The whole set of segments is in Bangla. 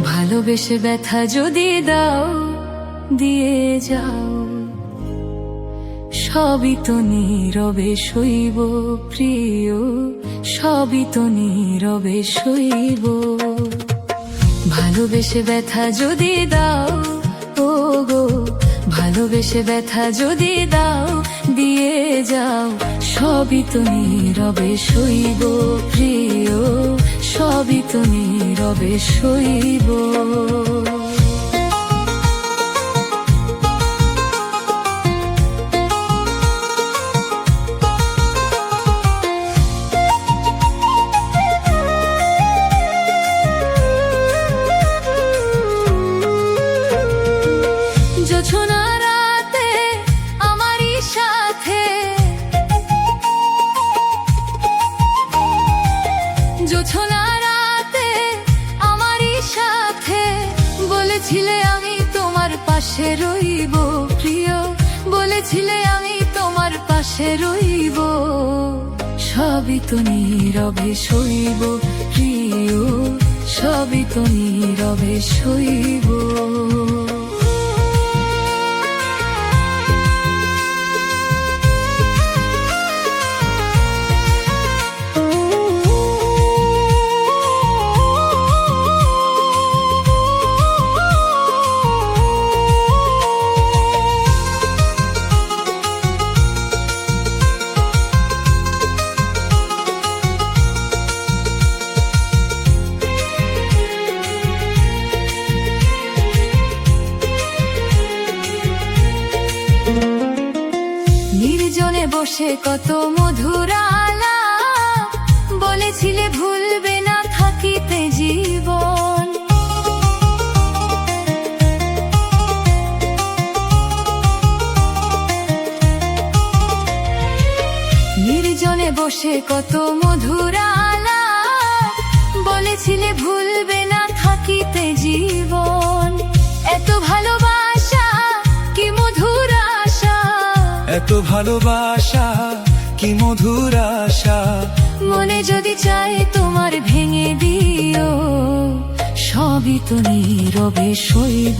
ভালোবেসে ব্যথা যদি দাও, দিয়ে যাও, সবই তো নীরবে সইব প্রিয়, সবই তো নীরবে সইব। ভালোবেসে ব্যথা যদি দাও, ও গো ভালোবেসে ব্যথা যদি দাও, দিয়ে যাও, সবই তো নীরবে সইব প্রিয়, সবই তো নীরবে সইব। জোছনা রাতে আমারই সাথে, জোছনা রাতে আমারই সাথে, বলেছিলে আমি তোমার পাশে রইব প্রিয়, বলেছিলে আমি তোমার পাশে রইব, সবই তো নীরবে সইব প্রিয়, সবই তো নীরবে সইব। নির্জনে বসে কত মধুর আলাপ, বলেছিলে ভুলবে না থাকিতে জীবন, নির্জনে বসে কত মধুর আলাপ, বলেছিলে ভুলবে না থাকিতে জীবন। এত ভালোবাসা কি মধুর আশা, এত ভালোবাসা কি মধুর আশা, মনে যদি চায় তোমার ভেঙে দিও, সবই তো নীরবে সইব।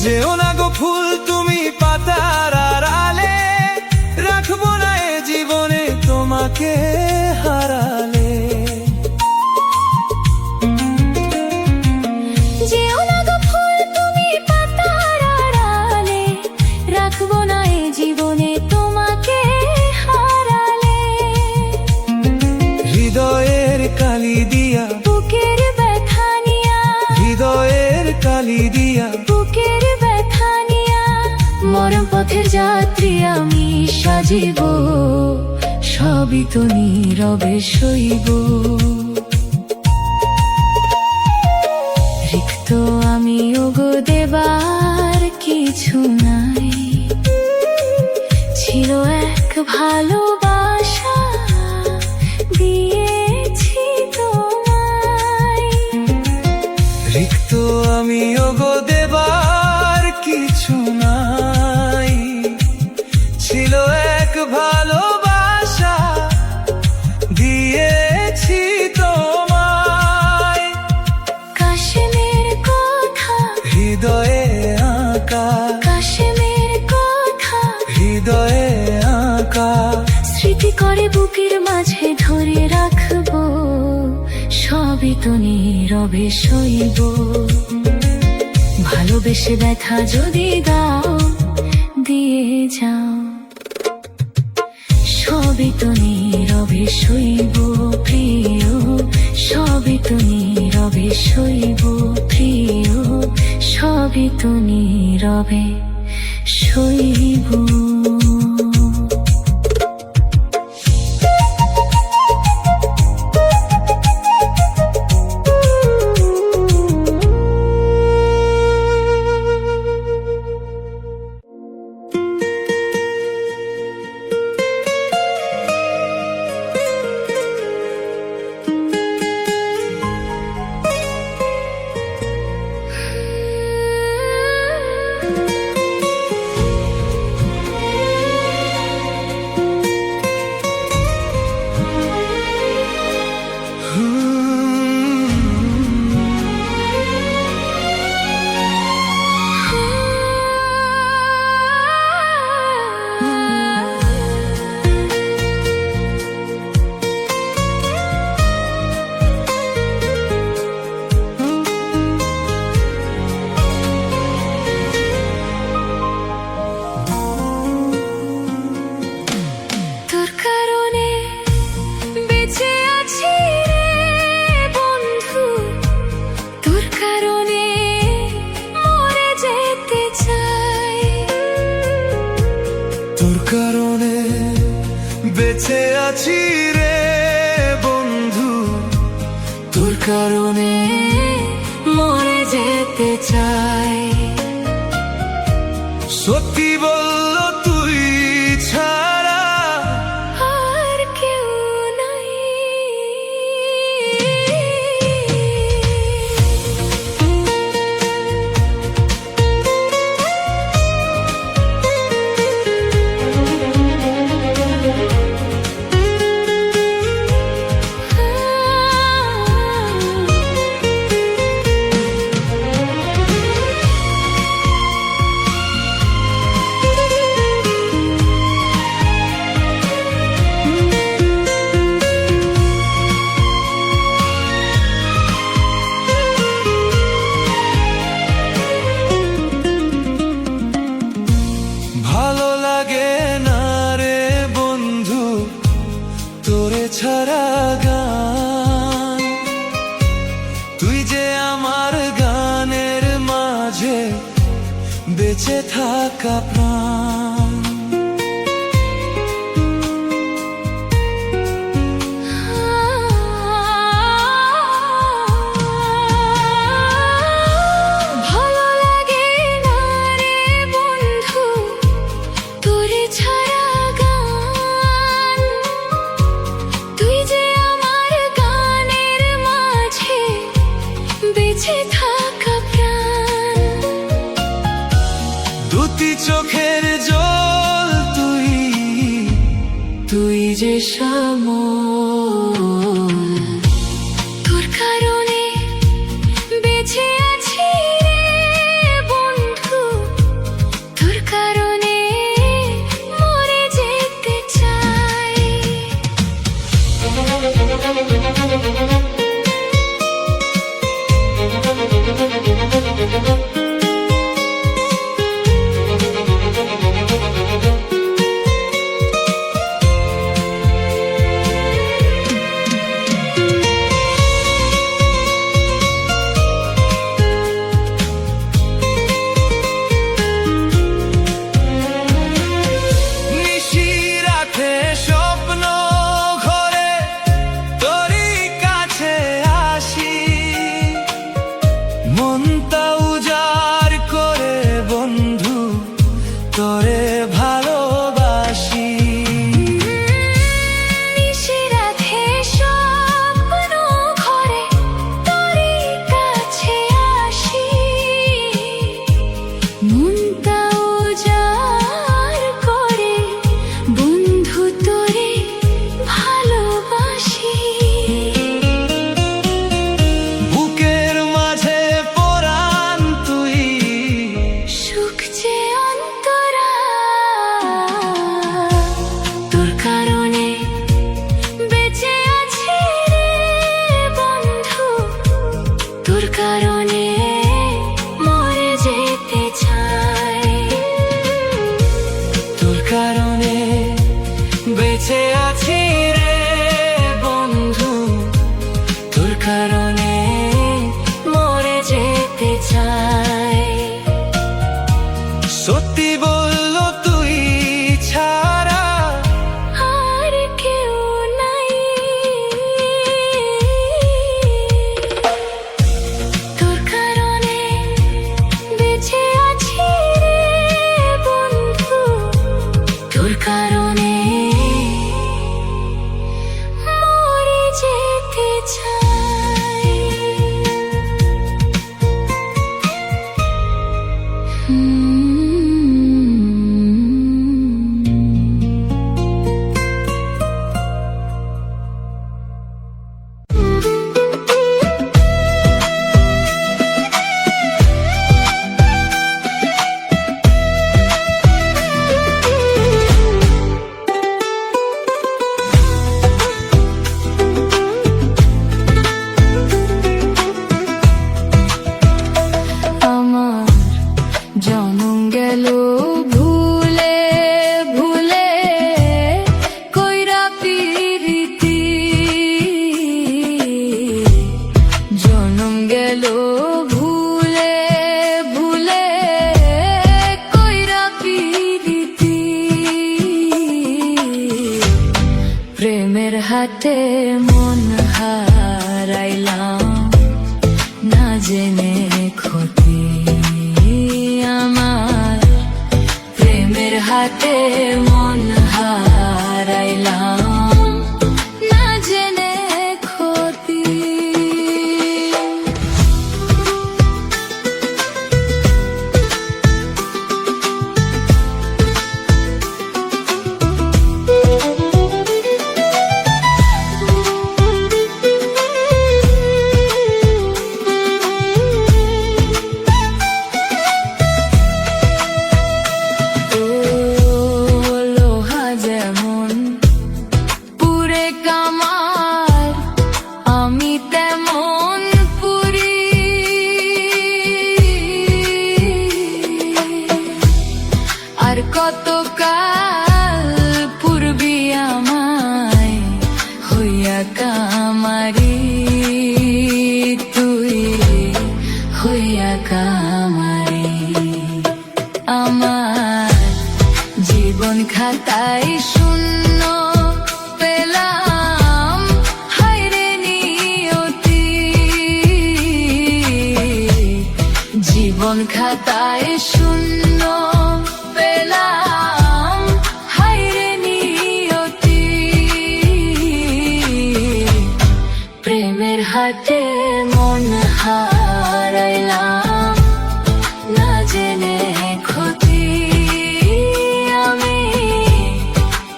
যেও না গো ফুল তুমি পাতার আড়ালে, রাখবো না এ জীবনে তোমাকে হারালে। যেও না গো ফুল তুমি পাতার আড়ালে, রাখবো না এ জীবনে তোমাকে হারালে। হৃদয়ের কালি দিয়া, বুকের ব্যথা নিয়া, হৃদয়ের কালি দিয়া, বুকের ব্যথা নিয়া, মরণ পথের যাত্রী আমি সাজিব, সবই তো নীরবে সইব। রিক্ত আমি ওগো দেবার কিছু নাই, ছিল এক ভালোবাসা দিয়েছি তোমায়। রিক্ত আমি ওগো দেবার কিছু নাই, ছিল এক ভালোবাসা দিয়েছি তোমায়। কাশ্মীর কথা হৃদয়ে আঁকা, কাশ্মীর কথা হৃদয়ে আঁকা, তো নীরবে সইব, ভালোবেসে ব্যথা যদি দাও দিয়ে যাও। সবই তো নীরবে সইব প্রিয়, সবই তো নীরবে সইব প্রিয়, সবই তো নীরবে সইব। তোর কারণে বেঁচে আছি রে বন্ধু, তোর কারণে মরে যেতে চাই। তোর কারণে বেঁচে আছি রে বন্ধু, তোর কারণে মরে যেতে চাই। সত্যি বলল তুই ছাড়া আর কেউ নাই। ভালো লাগে না রে বন্ধু তোরে ছাড়া গান, তুই যে আমার গানের মাঝে বেঁচে থাকা প্রাণ। ভালো লাগে না রে বন্ধু তোরে ছাড়া গান, তুই যে আমার গানের মাঝে বেঁচে থাকা প্রাণ। দুটি চোখের জল তুই, তুই যে শ্যামল, তোর কারণে বেঁচে আছি রে বন্ধু, তোর কারণে মরে যেতে চাই। নিশি রাতে স্বপ্ন ঘরে তোরই কাছে মন হারাইলাম না জেনে ক্ষতি আমার প্রেমের হাতে মন হারাইলাম না জেনে ক্ষতি আর কতকাল পূর্বী আমায় হইয়া কামারি তুই হইয়া কামারি আমার জীবন খাতায় শূন্য পেলাম হায়রে নিয়তি জীবন খাতায় শূন্য পেলাম হায়রে নিয়তি প্রেমের হাতে মন হারাইলাম না জেনে ক্ষতি আমি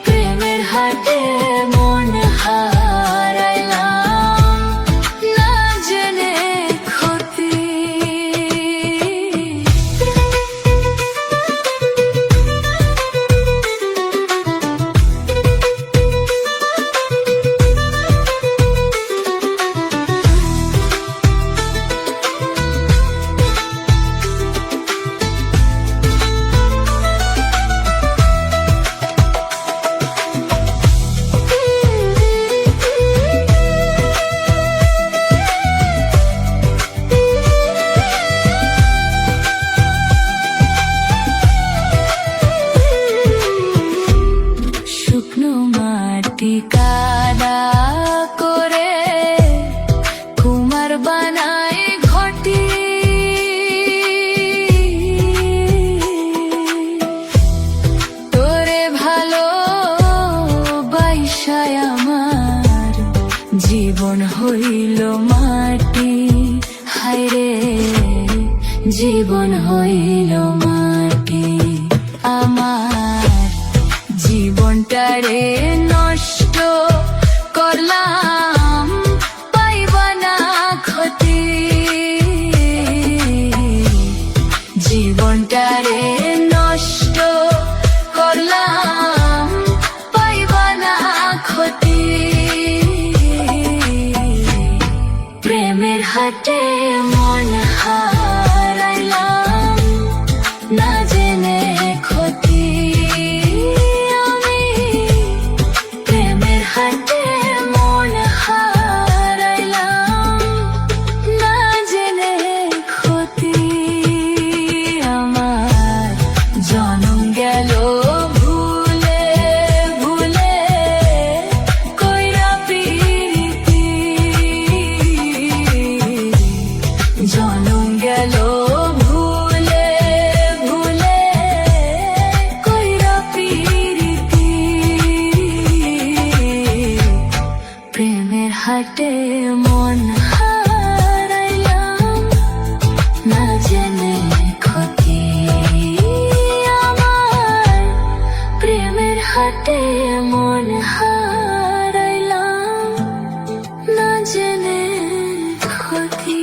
প্রেমের হাতে মন হারাইলাম না জেনে ক্ষতি কাদা করে কুমার বানায় ঘটি তোরে ভালো বাইসায় আমার জীবন হইল মাটি হায়রে জীবন হইল মাটি আমার জীবনটারে নষ্ট করলাম পাইবা না ক্ষতি জীবনটারে নষ্ট করলাম পাইবা না ক্ষতি প্রেমের হাতে মন হারাইলাম না জেনে ক্ষতি হাতে মন হারাইলাম না জেনে ক্ষতি আমার জনম গেল ভুলে ভুলে কইরা প্রীতি জনম গেল ভুলে ভুলে কইরা প্রীতি প্রেমের হাটে মন হারাইলাম না জেনে ক্ষতি আমার প্রেমের হাটে মন হারাইলাম না জেনে ক্ষতি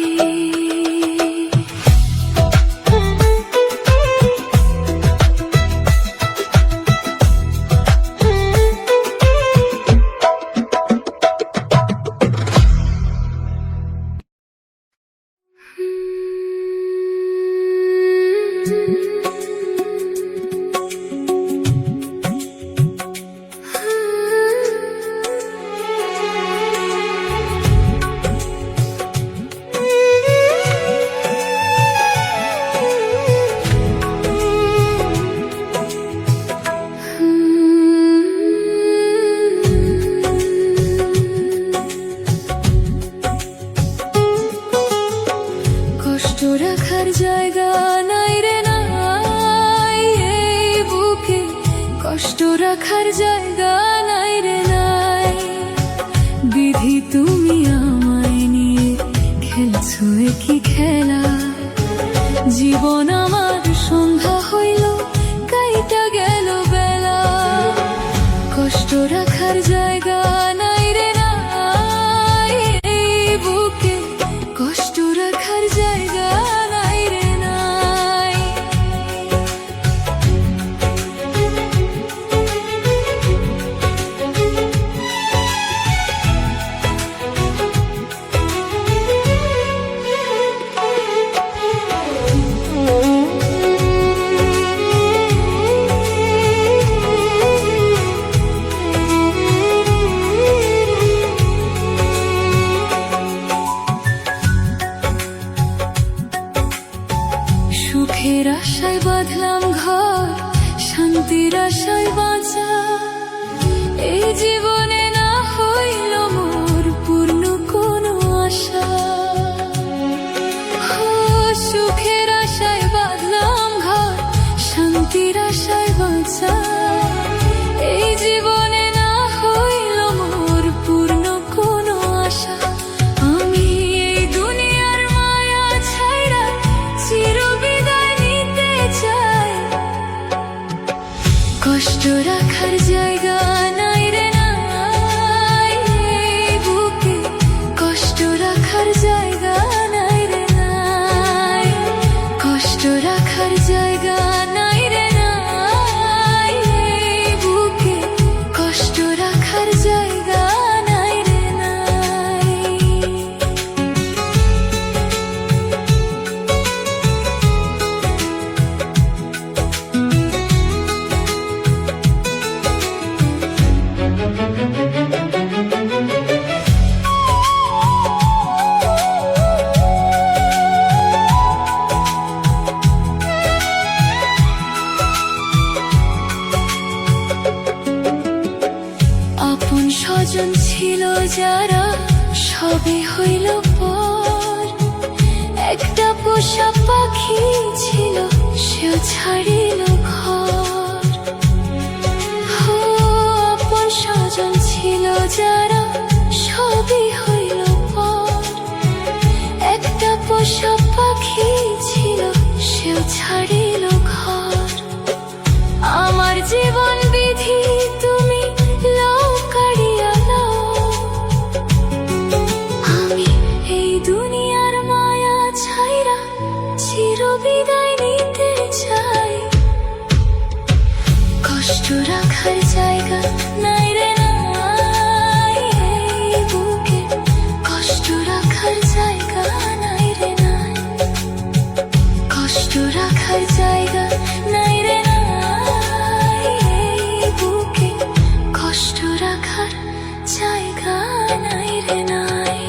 রাখার জায়গা নাই রে নাই। বিধি তুমি আমায় নিয়ে খেলছো কি খেলা, জীবন আমার সন্ধ্যা হইল কাইটা গেল বেলা। কষ্ট রাখার জায়গা নাই রে নাই, এই বুকে কষ্ট রাখার জায়গা নাই রে নাই। সুখের আশায় বাঁধলাম ঘর, শান্তির আশায় বাঁচা, এই জীবনে না হইল মোর পূর্ণ কোনো আশা। ও সুখের আশায় বাঁধলাম ঘর, শান্তির আশায় বাঁচা, এই জীবনে না হইল মোর পূর্ণ কোনো আশা। আমি এই দুনিয়ার মায়া ছাইরা চিরবিদায় নিতে চাই। কষ্ট রাখার জায়গা নাই রে নাই, এই বুকে কষ্ট রাখার জায়গা নাই রে নাই। কষ্ট রাখার জায়গা নাই রে নাই, এই বুকে কষ্ট রাখার জায়গা নাই রে নাই। আপন স্বজন ছিল যারা সবে হইল পর, একটা পোষা পাখি ছিল সেও ছাড়িল ঘর। ও আপন স্বজন ছিল যারা সবই হইল পর, একটা পোষা পাখি ছিল সেও ছাড়িল ঘর। আমার জীবন বিধি তুমি লও কাড়িয়া লও, আমি এই দুনিয়ার মায়া ছাইরা চিরবিদায় নিতে চাই। কষ্ট রাখার জায়গা নাই রে নাই, এই বুকে কষ্ট রাখার জায়গা নাই রে নাই। কষ্ট রাখার জায়গা নাই রে নাই, এই বুকে কষ্ট রাখার জায়গা নাই রে নাই।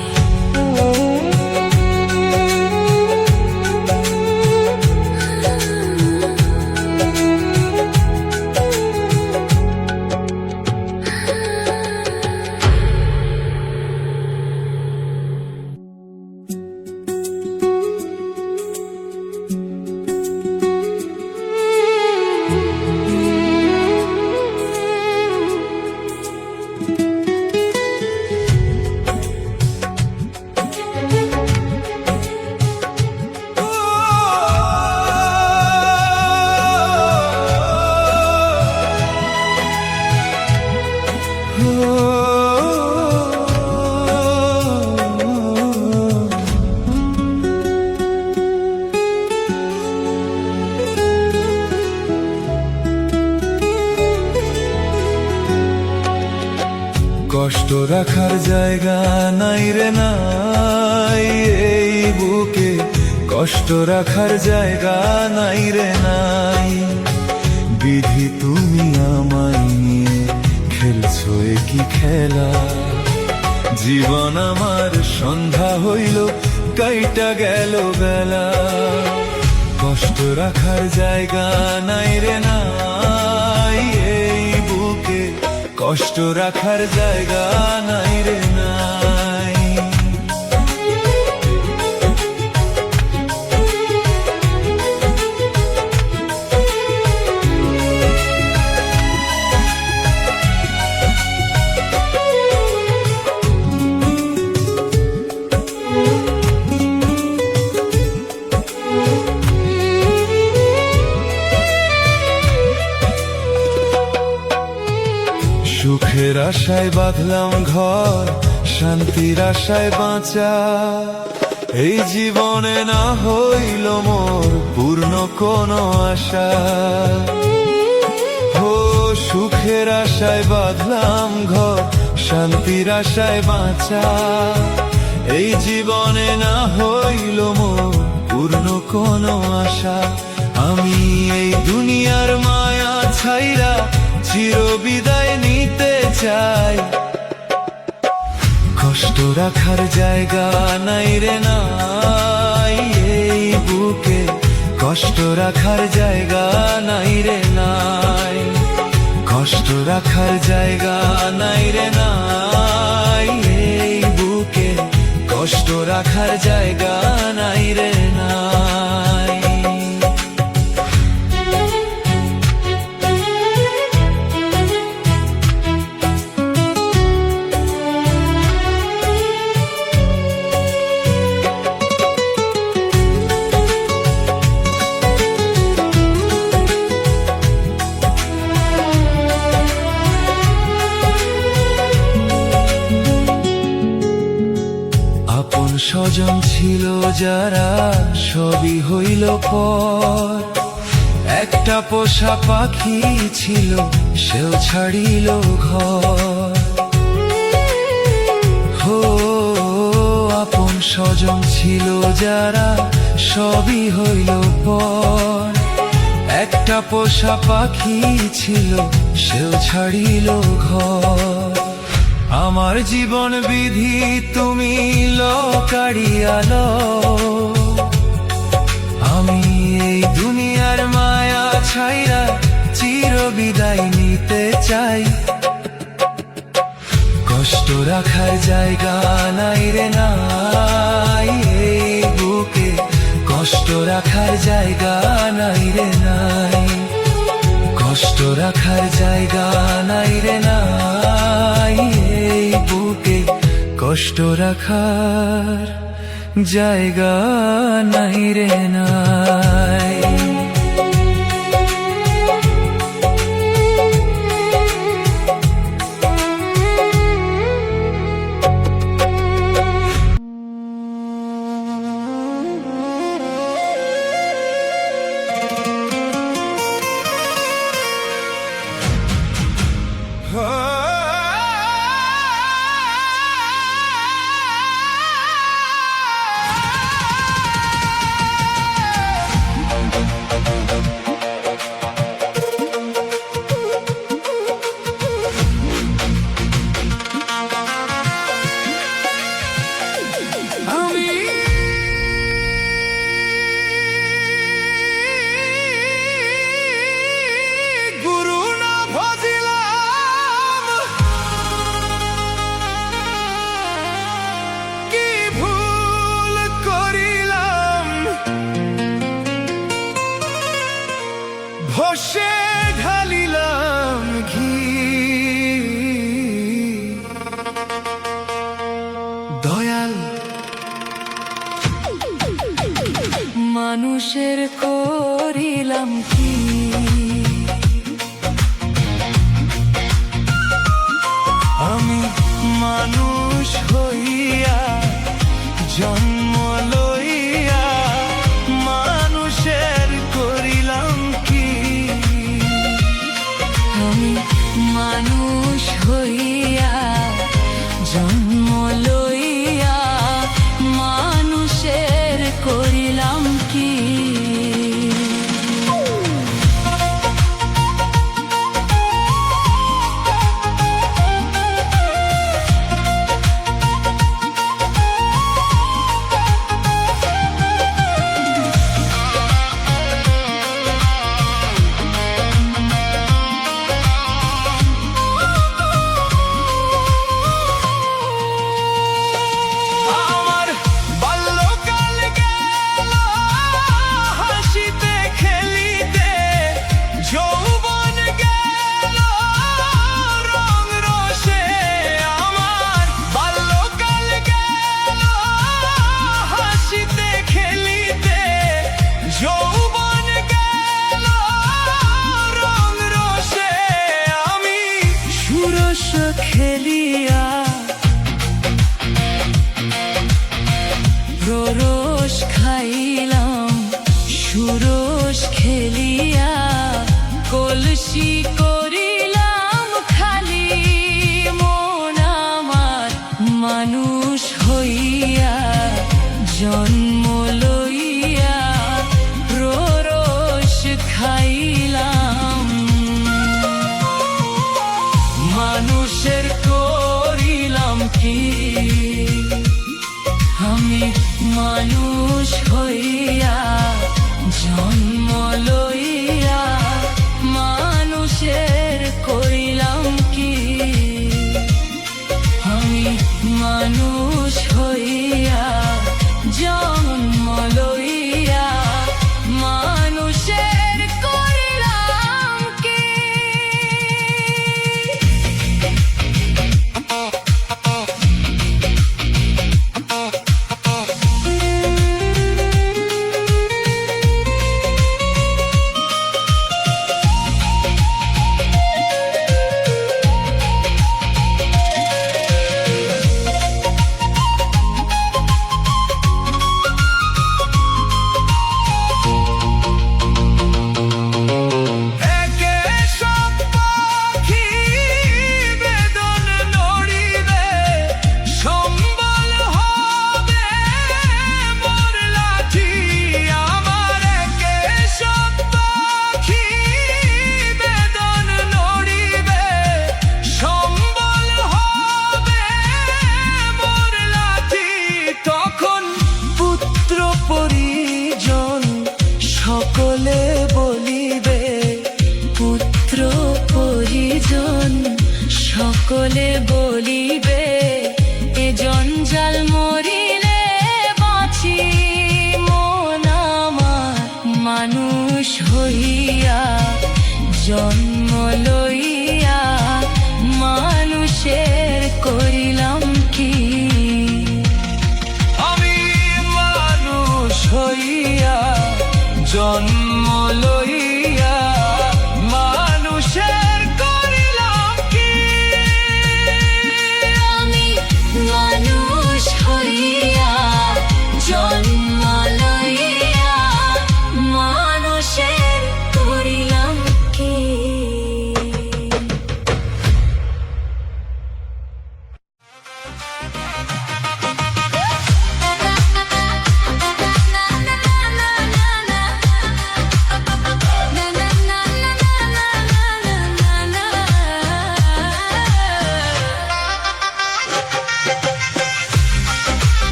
কষ্ট রাখার জায়গা নাই রে নাই, এই বুকে কষ্ট রাখার জায়গা নাই রে নাই। বিধি তুমি আমায় নিয়ে খেলছো কি খেলা, জীবন আমার সন্ধ্যা হইল কাইটা গেল বেলা। কষ্ট রাখার জায়গা নাই রে নাই, এই বুকে কষ্ট রাখার জায়গা নাই রে নাই। আশায় বাঁধলাম ঘর, শান্তির আশায় বাঁচা। এই জীবনে না হইল মোর পূর্ণ কোনো আশা। ও সুখের আশায় বাঁধলাম ঘর, শান্তির আশায় বাঁচা। এই জীবনে না হইল মোর পূর্ণ কোনো আশা। আমি এই দুনিয়ার মায়া ছাইরা চির বিদায় নিতে চাই। কষ্ট রাখার জায়গা নাই রে নাই এই বুকে, কষ্ট রাখার জায়গা নাই রে নাই। কষ্ট রাখার জায়গা নাই রে নাই এই বুকে, কষ্ট রাখার জায়গা নাই রে নাই। স্বজন ছিল যারা সবই হইল পর। একটা পোষা পাখি ছিল সেও ছাড়িল ঘর। হো আপন স্বজন ছিল যারা সবই হইল পর। একটা পোষা পাখি ছিল সেও ছাড়িল ঘর। আমার জীবন বিধি তুমি কাড়িয়ালো। আমি এই দুনিয়ার মায়া ছাইরা চির বিদায় নিতে চাই। কষ্ট রাখার জায়গা নাই রে নাই এই বুকে, কষ্ট রাখার জায়গা নাই রে নাই। কষ্ট রাখার জায়গা নাই রে নাই এই বুকে, কষ্ট রাখার জায়গা নাই রে নাই। ঘষে ঢালিলাম ঘি, দয়াল মানুষের করিলাম কি? আমি মানুষ হইয়া জন্ম লইয়া মানুষের করিলাম কি? আমি মানুষ হইয়া জন্ম লইয়া মানুষের করিলাম কি? মানুষ হইয়া জন্ম লইয়া রোষ খাইলাম, মানুষের করিলাম কি আমি, মানুষ হইয়া জন্ম লইয়া মানুষের করিলাম কি আমি, মানুষ হইয়া জন্ম লইয়া মানুষের করিলাম কি। একে সব পাখি বেদন নড়িবে, সম্বল হবে মোর লাঠি আমার। একে সব পাখি বেদন নড়িবে, সম্বল হবে মোর লাঠি। তখন পুত্র পরিজন সকলে বলিবে, পুত্র পরিজন সকলে বলিবে, এ জঞ্জাল মরিলে বাঁচি মন আমার, মানুষ হইয়া জন্ম লইয়া মানুষের করিলাম কি আমি, মানুষ হইয়া জন্ম লইয়া মানুষের করিলাম কি।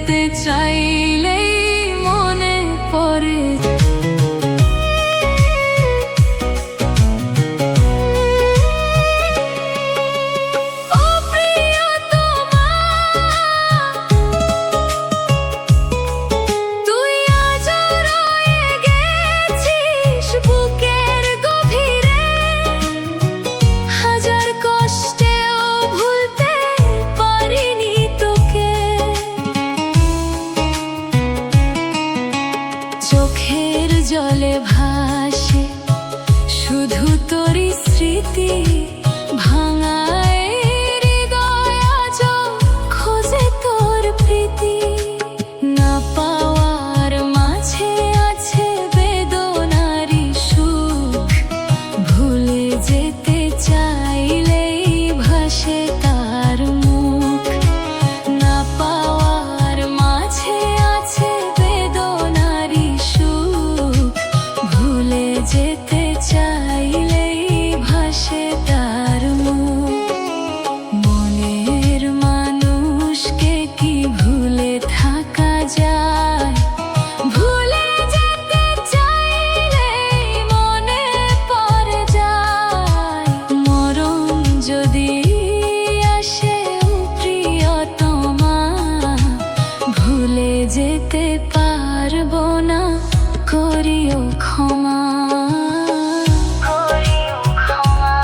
যেতে চাইলেই মনে পড়ে ও প্রিয়তমা, তুই আজও রয়ে গেছিস বুকের গভীরে। হাজার কষ্টেও ভুলতে পারিনি তোকে। চোখের জলে ভাসে শুধু তোরই স্মৃতি, ভাঙায় হৃদয় আজও খোঁজে তোর প্রীতি। না পাওয়ার মাঝে আছে বেদনারি সুখ, ভুলে যেতে চাইলেই ভাসে তার মুখ। না পাওয়ার মাঝে আছে বেদনারি সুখ, ভুলে যেতে চাইলেই ভাসে তার মুখ। মনের মানুষকে কি ভুলে থাকা যায়? ভুলে যেতে চাইলেই মনে পড়ে যায়। মরণ যদি আসে ও প্রিয়তমা, ভুলে যেতে পারবো না, করিও ক্ষমা। করিও ক্ষমা,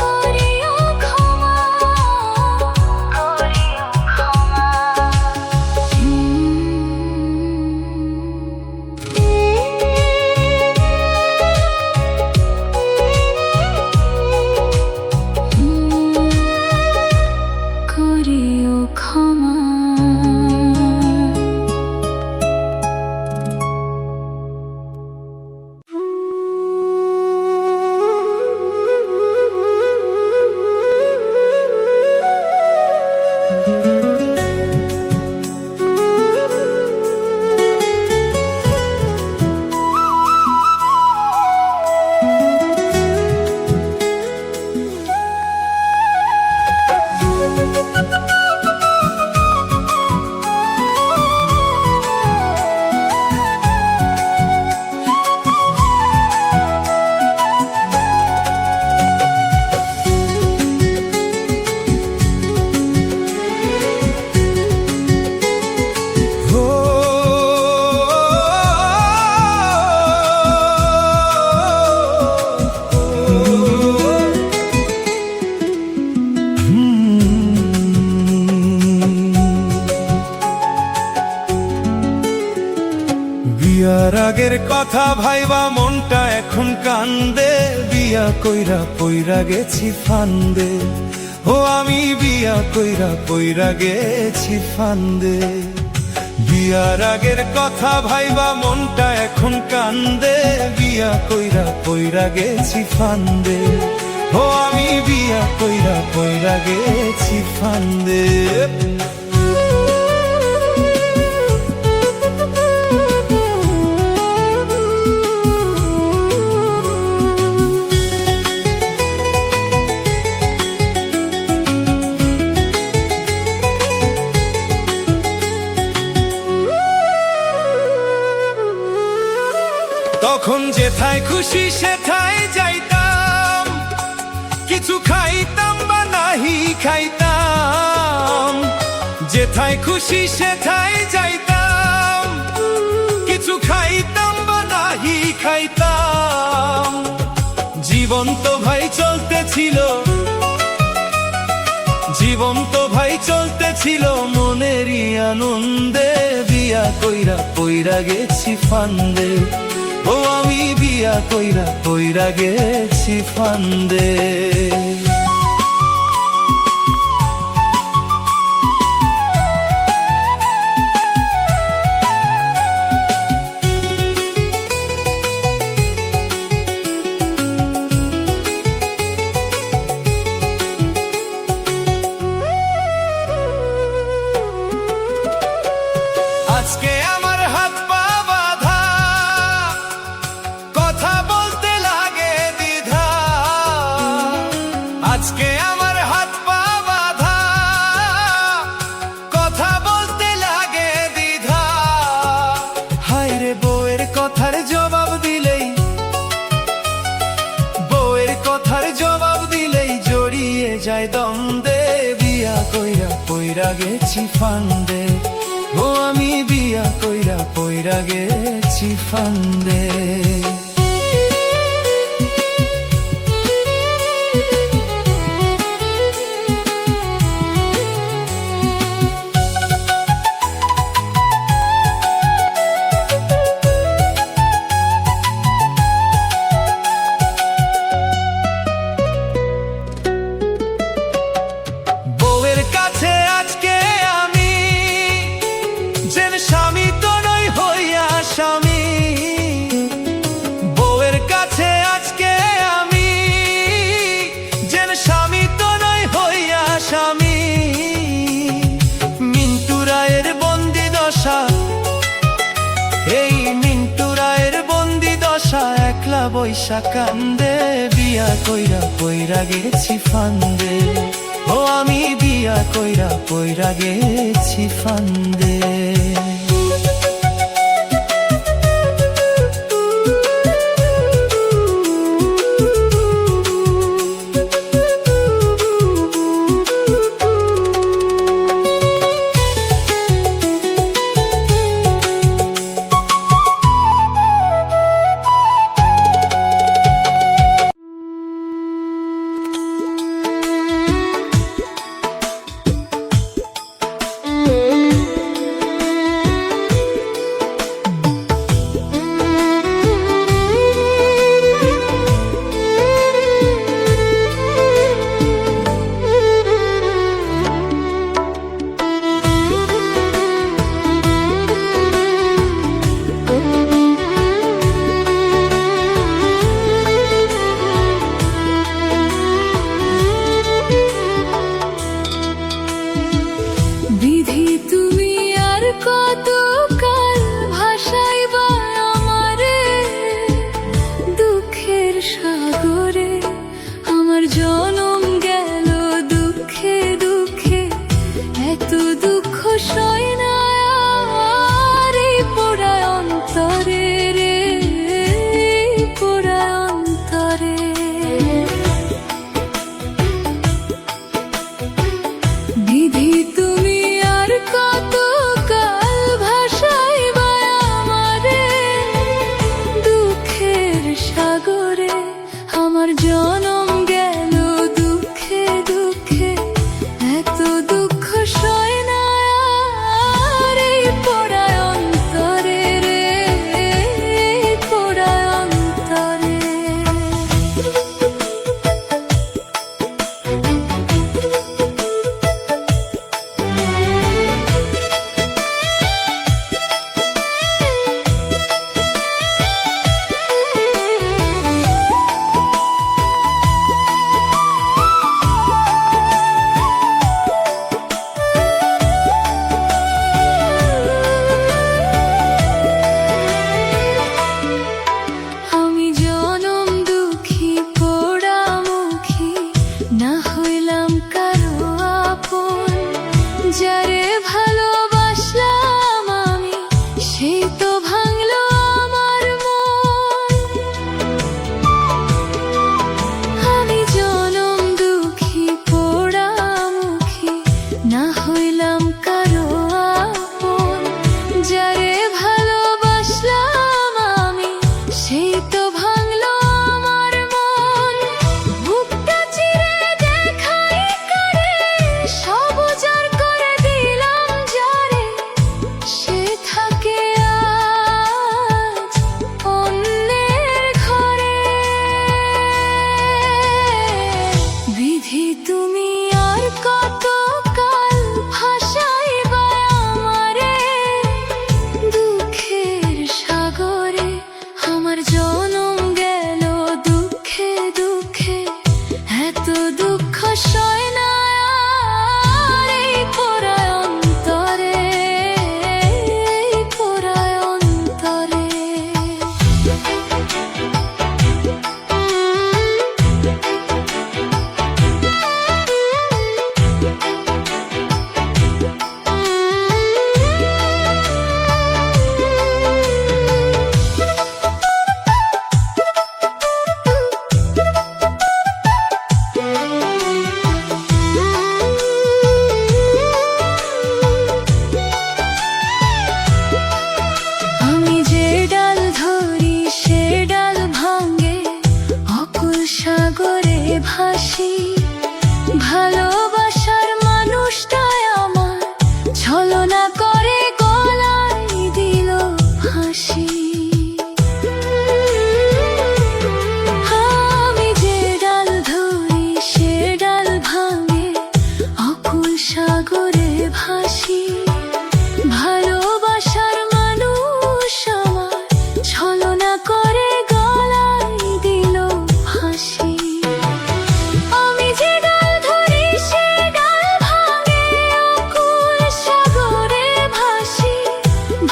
করিও ক্ষমা, করিও ক্ষমা। করিও ক্ষমা। বিয়ার আগের কথা ভাইবা মনটা এখন কান্দে। বিয়া কইরা পইরা গেছি ফান্দে, ও আমি বিয়া কইরা পইরা গেছি ফান্দে। বিয়ার আগের কথা ভাইবা মনটা এখন কান্দে। বিয়া কইরা পইরা গেছি ফান্দে, ও আমি বিয়া কইরা পইরা গেছি ফান্দে। তখন যেথায় খুশি সেথায় যাইতাম, কিছু খাইতাম বা নাহি খাইতাম। যেথায় খুশি সেথায় যাইতাম, কিছু খাইতাম বা নাহি খাইতাম। জীবন তো ভাই চলতেছিল, জীবন তো ভাই চলতেছিল মনেরই আনন্দে। বিয়া কইরা পইরা গেছি ফান্দে, ও আমি বিয়া কইরা পইরা গেছি ফান্দে। আজকে আমার হাত পা বাঁধা, কথা বলতে লাগে দ্বিধা। আজকে আমার হাত পা বাঁধা, কথা বলতে পইরা গেছি ফান্দে, ও আমি বিয়া কইরা পইরা গেছি ফান্দে। বউয়ের কাছে আজকে আমি যেন স্বামী তো নই হইয়া স্বামী, বউয়ের কাছে আজকে আমি যেন স্বামী তো নই হইয়া স্বামী। মিন্টু রায়ের বন্দি দশা, এই মিন্টু রায়ের বন্দি দশা, একলা বৈশা কান্দে, বিয়া কইরা পইরা গেছি ফান্দে, ও আমি বিয়া কইরা পইরা গেছি ফান্দে। বিধি তুমি আর কত কাল ভাসাইবা আমারে দুঃখের সাগরে, আমার জনম গেল দুঃখে দুঃখে, এত দুঃখ সয় না আর এই পোড়ায় অন্তরে রে, এই পোড়ায় অন্তরে। বিধি তুমি আর কত কাল ভাসাইবা আমারে দুঃখের সাগরে, আমার জনম গেল দুঃখে দুঃখে, এত দুঃখ সয় না আর এই পোড়ায় অন্তরে রে, এই পোড়ায় অন্তরে। আমি জনম দুঃখী পোড়ামুখী, না হইলাম কারো আপন, যারে ভালোবাসলাম আমি সেই তো ভাঙলো আমার মন। আমি জনম দুঃখী পোড়ামুখী, না হইলাম কারো আপন, যারে ভালোবাসলাম আমি সেই তো ভাঙলো আমার মন। বুকটা চিরে দেখাই করে সব উজাড় করে দিলাম যারে, সে থাকে আর ভাসি। ভালোবাসার মানুষটাই আমার ছলনা করে গলায় দিল ফাঁসি। আমি যে ডাল ধরি সে ডাল ভাঙে, অকুল সাগরে ভাসি। ভালোবাসার মানুষ আমার ছলনা করে গলায় দিল ফাঁসি। আমি যে ডাল ধরি সে ডাল ভাঙে, অকুল সাগরে ভাসি।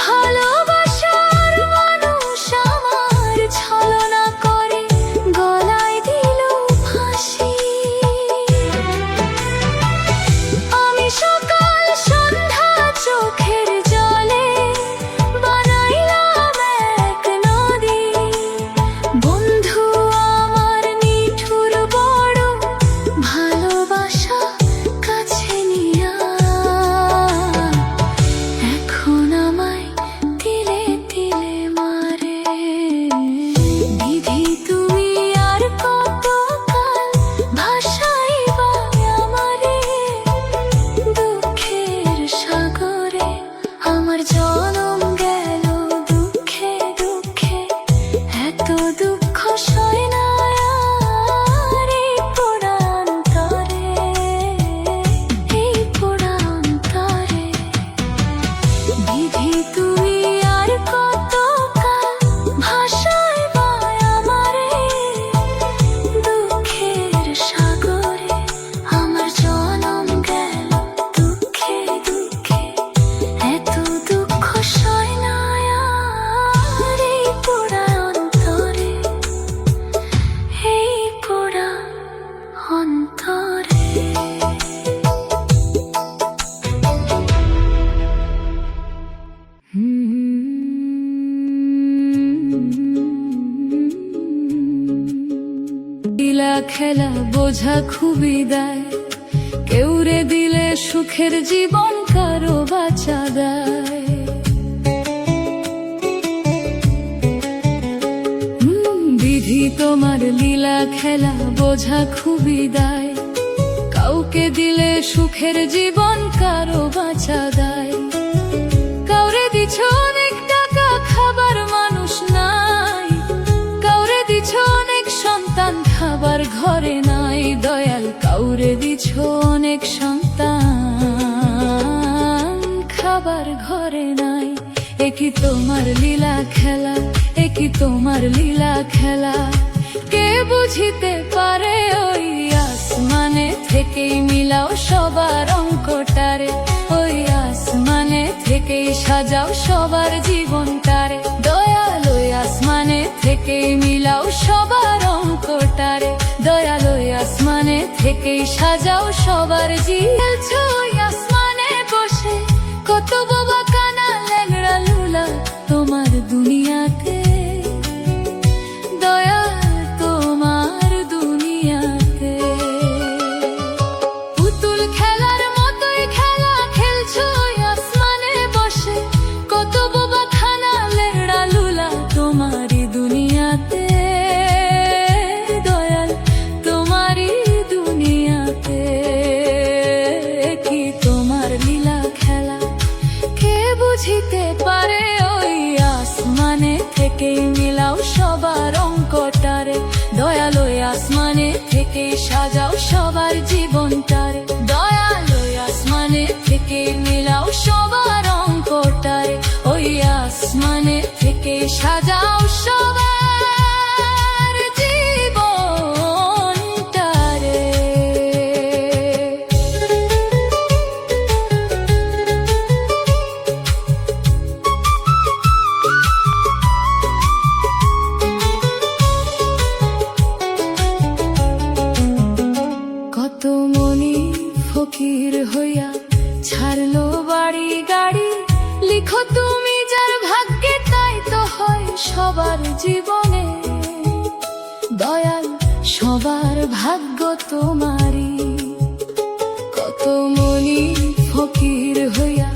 ভালোবাসার মানুষ আমার ছলনা করে গলায় দিল ফাঁসি। আমি সকাল সন্ধ্যা চোখের জলে বানাইলাম এক নদী। বন্ধু আমার নিঠুর বড়, ভালোবাসা কাছে নিয়া এখন আমায় তিলে তিলে মারে। বিধি তুমি আর কতকাল ভাসাইবা আমারে দুঃখের সাগরে। আমার জনম গেল দুঃখে দুঃখে, এত দুঃখ সয় না আর এই পোড়া অন্তরে, এই পোড়া অন্তরে। বিধি তুমি আর কতকাল ভাসাইবা আমারে দুঃখের সাগরে। আমার জনম গেল দুঃখে দুঃখে, এত দুঃখ সয় না আর এই পোড়া অন্তরে, এই পোড়া অন্তরে। লীলা খেলা বোঝা খুবই দেয়, কেউ রে দিলে সুখের জীবন কারো বাঁচা দেয়। বিধি তোমার লীলা খেলা বোঝা খুবই দেয়, কাউকে দিলে সুখের জীবন কারো বাঁচা দেয়। কাউরে দিছ অনেক টাকা খাবার মানুষ নাই, কাউরে দিছ অনেক সন্তান খাবার ঘরে নাই। দয়াল কাউরে দিছ অনেক সন্তান খাবার ঘরে নাই। একই তোমার লীলা খেলা, একই তোমার লীলা খেলা। কে বুঝিতে পারে ওই আসমানে থেকেই মিলাও সবার অঙ্কটারে। ওই আসমানে থেকেই সাজাও সবার জীবনটারে। দয়াল ওই আসমানে থেকেই মিলাও সবার অঙ্কটারে। দয়াল ওই আসমানে থেকেই সাজাও সবার জীবন। ওই আসমানে বসে কত বাবা কানা ল্যাংড়া লুলা তোমার দুনিয়াতে। দয়াল তোমার দুনিয়াতে পুতুল খেলার মতোই খেলা খেলছো ওই আসমানে বসে। কত বাবা খানা লেড়া লুলা তোমারই দুনিয়াতে। দয়াল তোমারই দুনিয়াতে কি তোমার লীলা খেলা। কে বুঝিতে পারে ওই আসমানে থেকেই মিলাও সবার অঙ্কটারে। দয়াল ওই আসমানে থেকেই সাজাও সবার জীবনটারে। দয়াল ওই আসমানে থেকেই মিলাও সবার অঙ্কটারে। ওই আসমানে থেকেই সাজাও সবার জীবনটারে। কত মনি ফকির হইয়া ছাড়লো বাড়ি গাড়ি। লিখো তুমি যার ভাগ্যে তাই তো হয় সবার জীবনে। দয়াল সবার ভাগ্য তোমারই। কত মনি ফকির হইয়া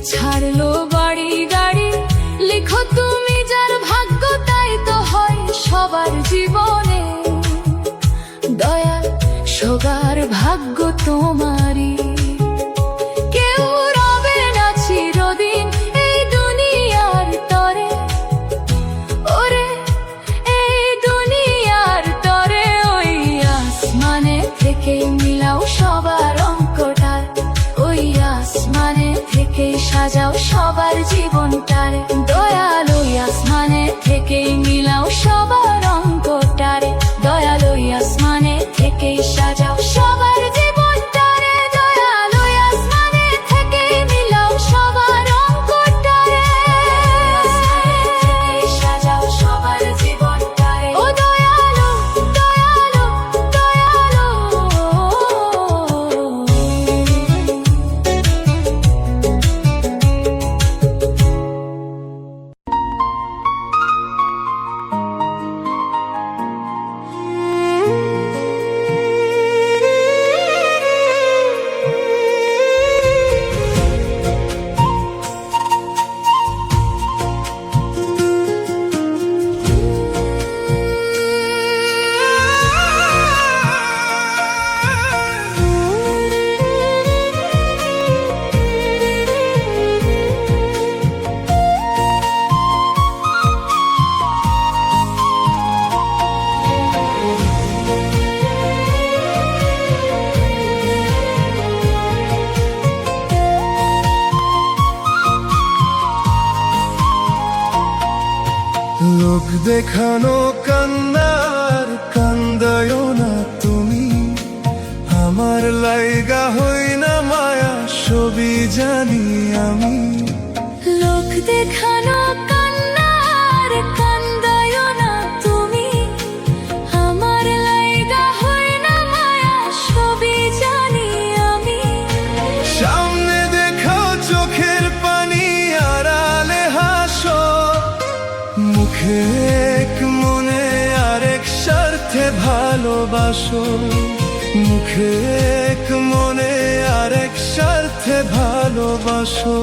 ছাড়লো বাড়ি গাড়ি। লিখো তুমি যার ভাগ্য তাই তো হয় সবার জীবনে। দয়াল সবার জীবনটারে, দয়ালু আসমানে থেকেই মিলাও সবার অঙ্কটারে, দয়ালু আসমানে থেকেই সাজাও সবার জীবনটারে, দয়ালু আসমানে থেকেই মিলাও সবার অঙ্কটারে, সাজাও সবার জীবনটারে। ও দয়ালু দয়ালু দয়ালু, লোক দেখানো কান্নার কান্দায় না তুমি, আমার লাইগা হই না মায়া সবই জানি আমি। লোক দেখানো কান্নার কান্দায় না তুমি, আমার লাইগা হয় না মায়া সবই জানি আমি। সামনে দেখাও চোখের পানি, আড়ালে হাসো, মুখে এক মনে আরেক স্বার্থে ভালোবাসো, মুখে এক মনে আরেক স্বার্থে ভালোবাসো।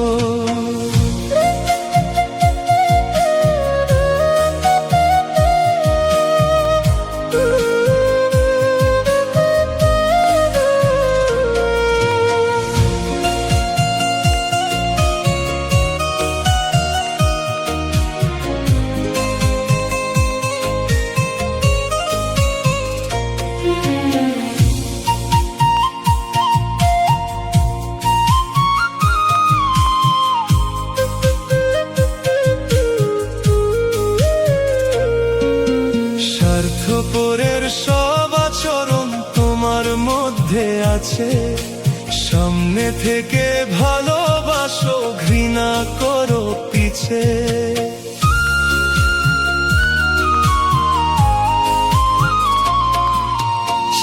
স্বার্থপরের সব আচরণ তোমার মধ্যে আছে, সামনে থেকে ভালোবাসো, ঘৃণা করো পিছে।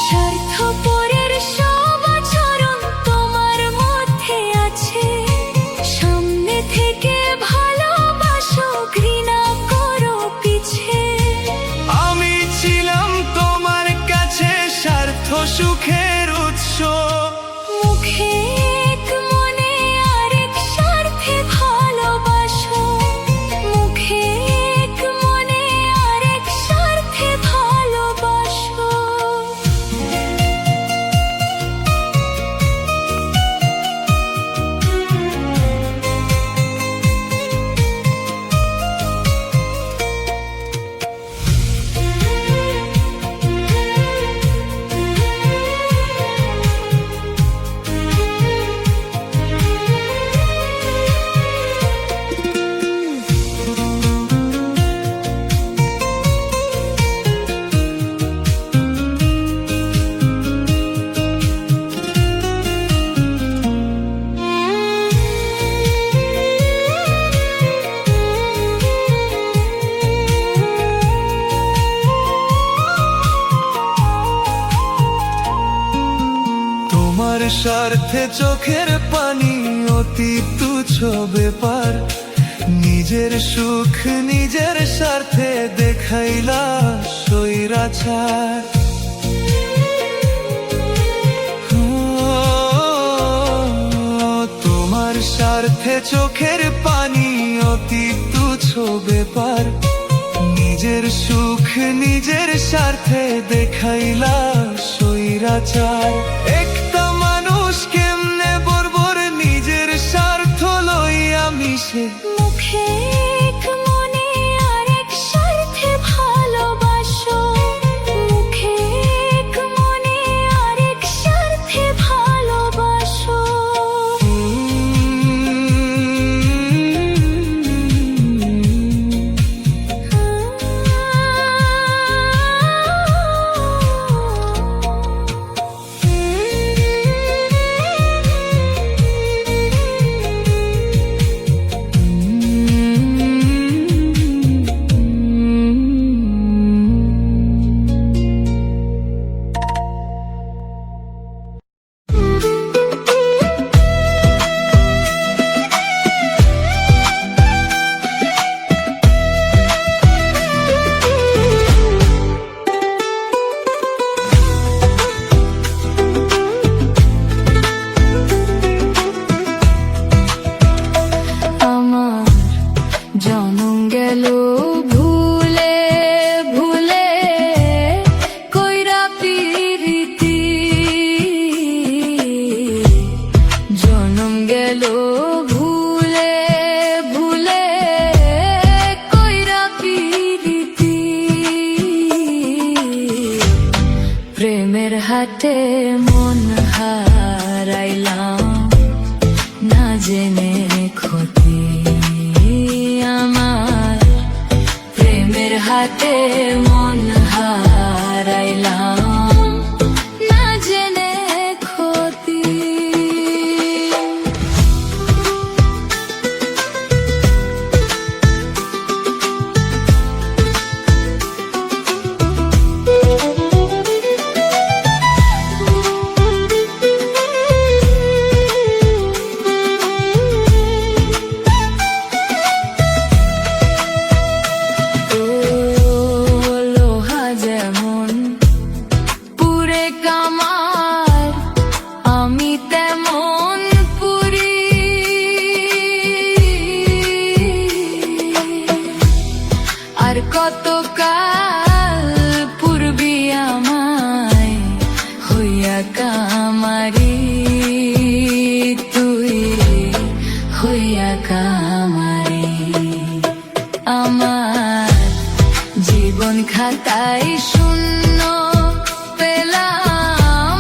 স্বার্থপরের সব আচরণ তোমার মধ্যে আছে, সামনে থেকে ভালোবাসো, ঘৃণা করো পিছে। আমি ছিলাম তোমার কাছে স্বার্থ সুখের উৎস, মুখে এক মনে আরেক স্বার্থে ভালোবাসো, মুখে এক মনে আরেক স্বার্থে ভালোবাসো। তোমার স্বার্থে চোখের পানি অতি তুচ্ছ ব্যাপার, নিজের সুখ নিজের স্বার্থে দেখাইলা স্বৈরাচার। তোমার স্বার্থে চোখের পানি অতি তুচ্ছ ব্যাপার, নিজের সুখ নিজের স্বার্থে দেখাইলা স্বৈরাচার। একটা মানুষ কেমনে বর্বর নিজের স্বার্থ লইয়া মিশে, মুখে এক মনে আরেক স্বার্থে ভালোবাসো, মুখে এক মনে আরেক স্বার্থে ভালোবাসো। হাতে মন হারাইলাম না জেনে ক্ষতি। আর কতকাল পূর্বী আমায় হইয়া কামারি, তুই হইয়া কামারি। আমার জীবন খাতায় শূন্য পেলাম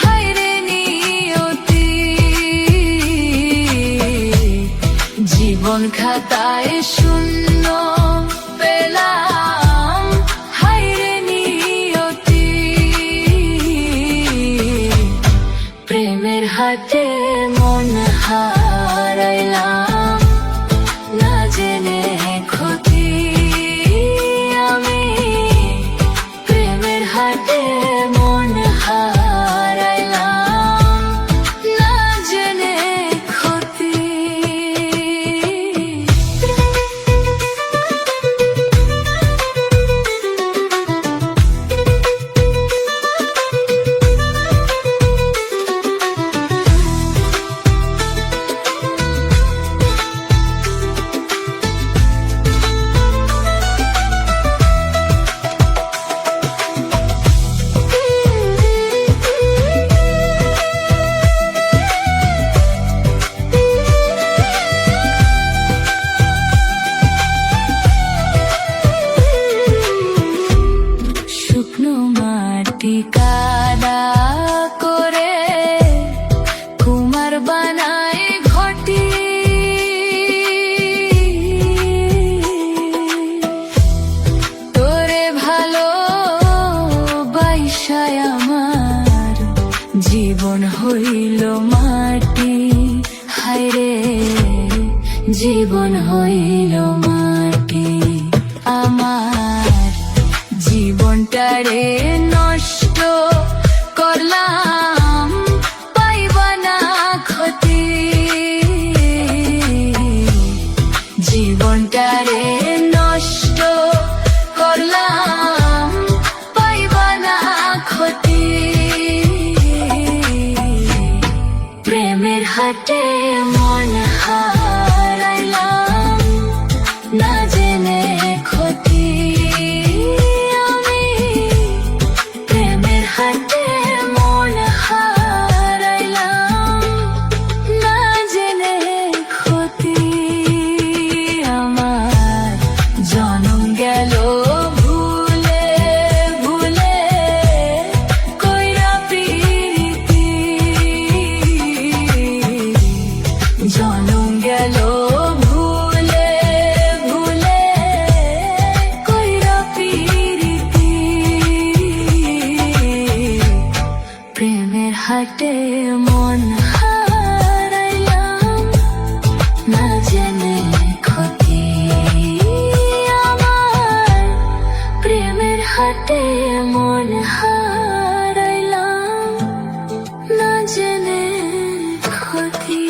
হায়রে নিয়তি, জীবন খাতায় শূন্য পেলাম হায়রে নিয়তি। প্রেমের হাতে মন হারাইলাম না জেনে ক্ষতি। আমি প্রেমের হাতে মন হারাইলাম না জেনে ক্ষতি। শুকনো মাটি কাদা করে কুমার বানায় ঘটি, তোরে ভালো বাইসায় আমার জীবন হইল মাটি। হায়রে জীবন হইল মাটি। আমার জীবনটারে নষ্ট করলাম পাইবা না ক্ষতি। জীবনটারে নষ্ট করলাম পাইবা না ক্ষতি। প্রেমের হাটে মন হারাইলাম না জেনে ক্ষতি। আমি প্রেমের হাটে মন হারাইলাম না জেনে ক্ষতি। আমার জনম গেল ভুলে ভুলে কইরা প্রীতি, জনম গেল ভুলে ভুলে কইরা প্রীতি। প্রেমের হাটে মন হারাইলাম না জেনে ক্ষতি। আমার প্রেমের হাটে মন হারাইলাম না জেনে ক্ষতি।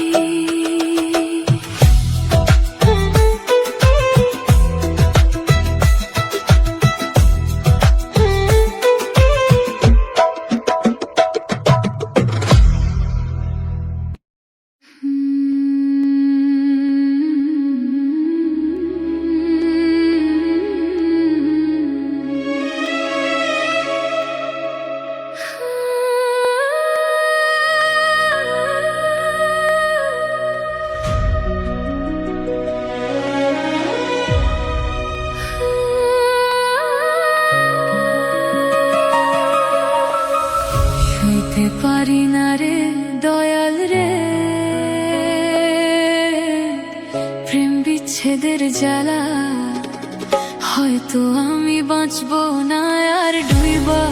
সইতে পারি না রে দয়াল রে প্রেম বিচ্ছেদের জ্বালা, হয় হয়তো আমি বাঁচবো না আর ডুইবা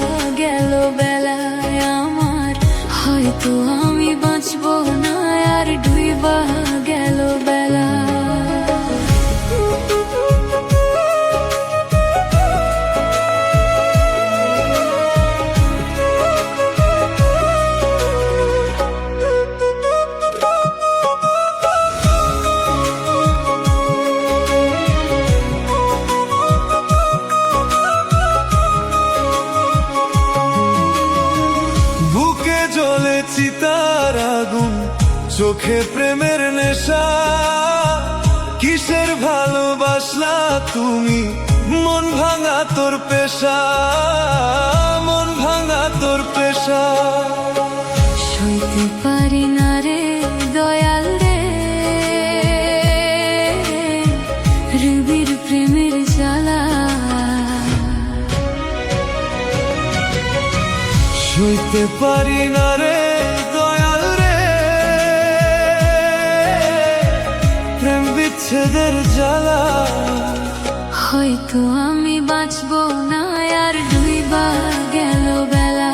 গেল বেলায় আমার, হয়তো আমি বাঁচবো না আর ডুইবা গেল বেলা। বুকে জ্বলে চিতার আগুন, চোখে প্রেমের নেশা, কিসের ভালোবাসলা তুমি, মন ভাঙা তোর পেশা, মন ভাঙা তোর পেশা। সইতে পারি না রে দয়াল রে, রবির প্রেমের জ্বালা। সইতে পারি না রে দয়াল রে, প্রেম বিচ্ছেদের জ্বালা। হয়তো আমি বাঁচবো না আর ডুইবা গেল বেলা।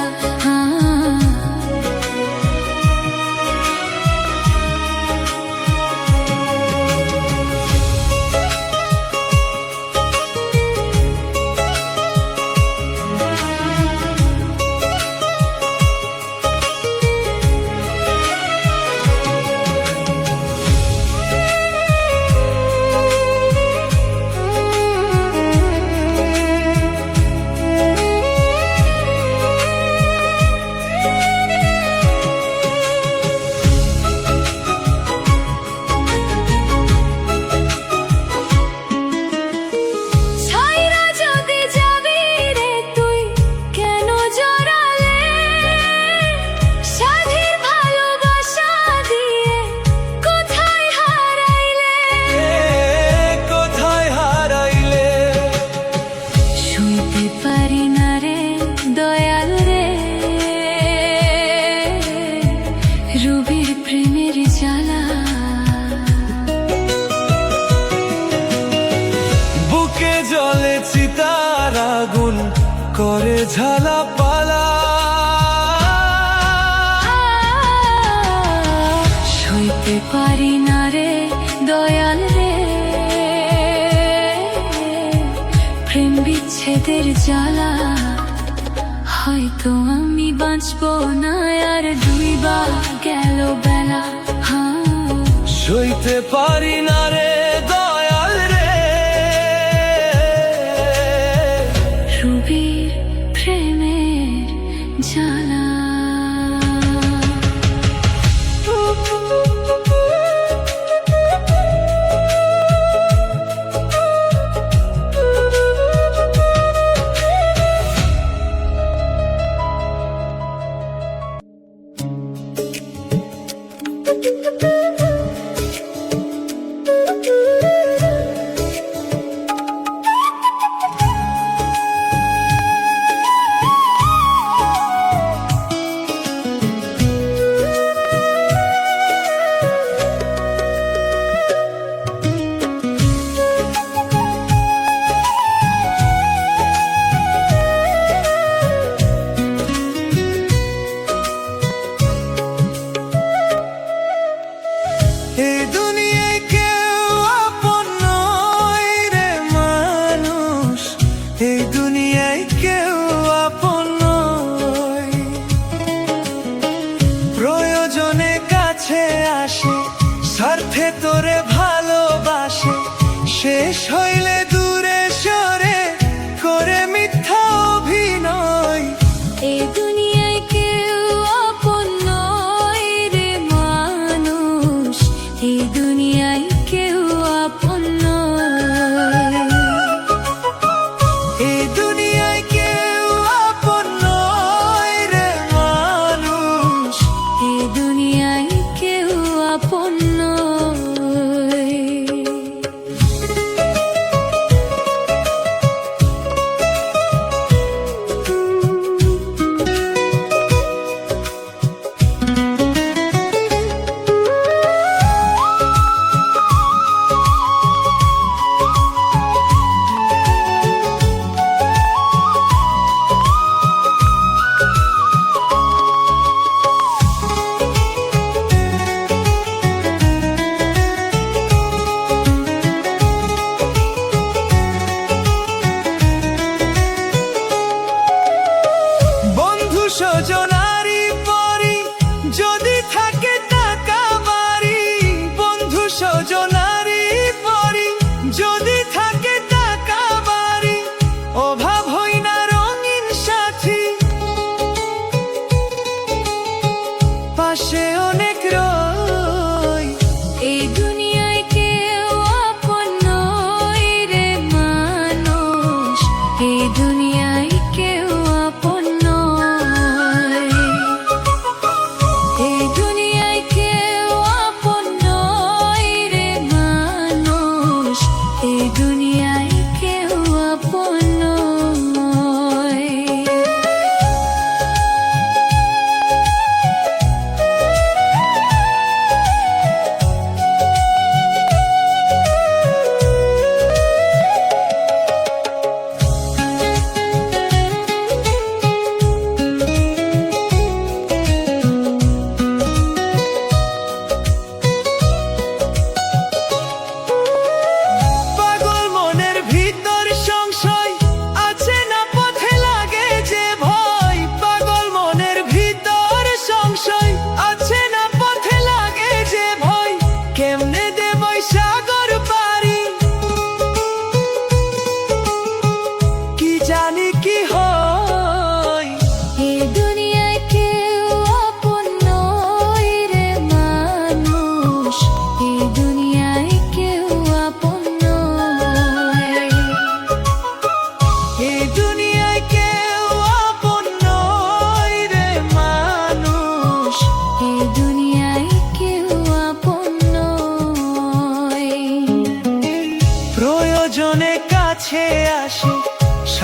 রবির প্রেমের জ্বালা। বুকে জ্বলে চিতার আগুন, করে ঝালা পালা। সইতে পারি না রে দয়াল রে, প্রেম বিচ্ছেদের জ্বালা। হয়তো আমি বাঁচবো না আর ডুইবা গেল বেলা। সইতে পারি না রে দয়াল রে, রবির প্রেমের জ্বালা।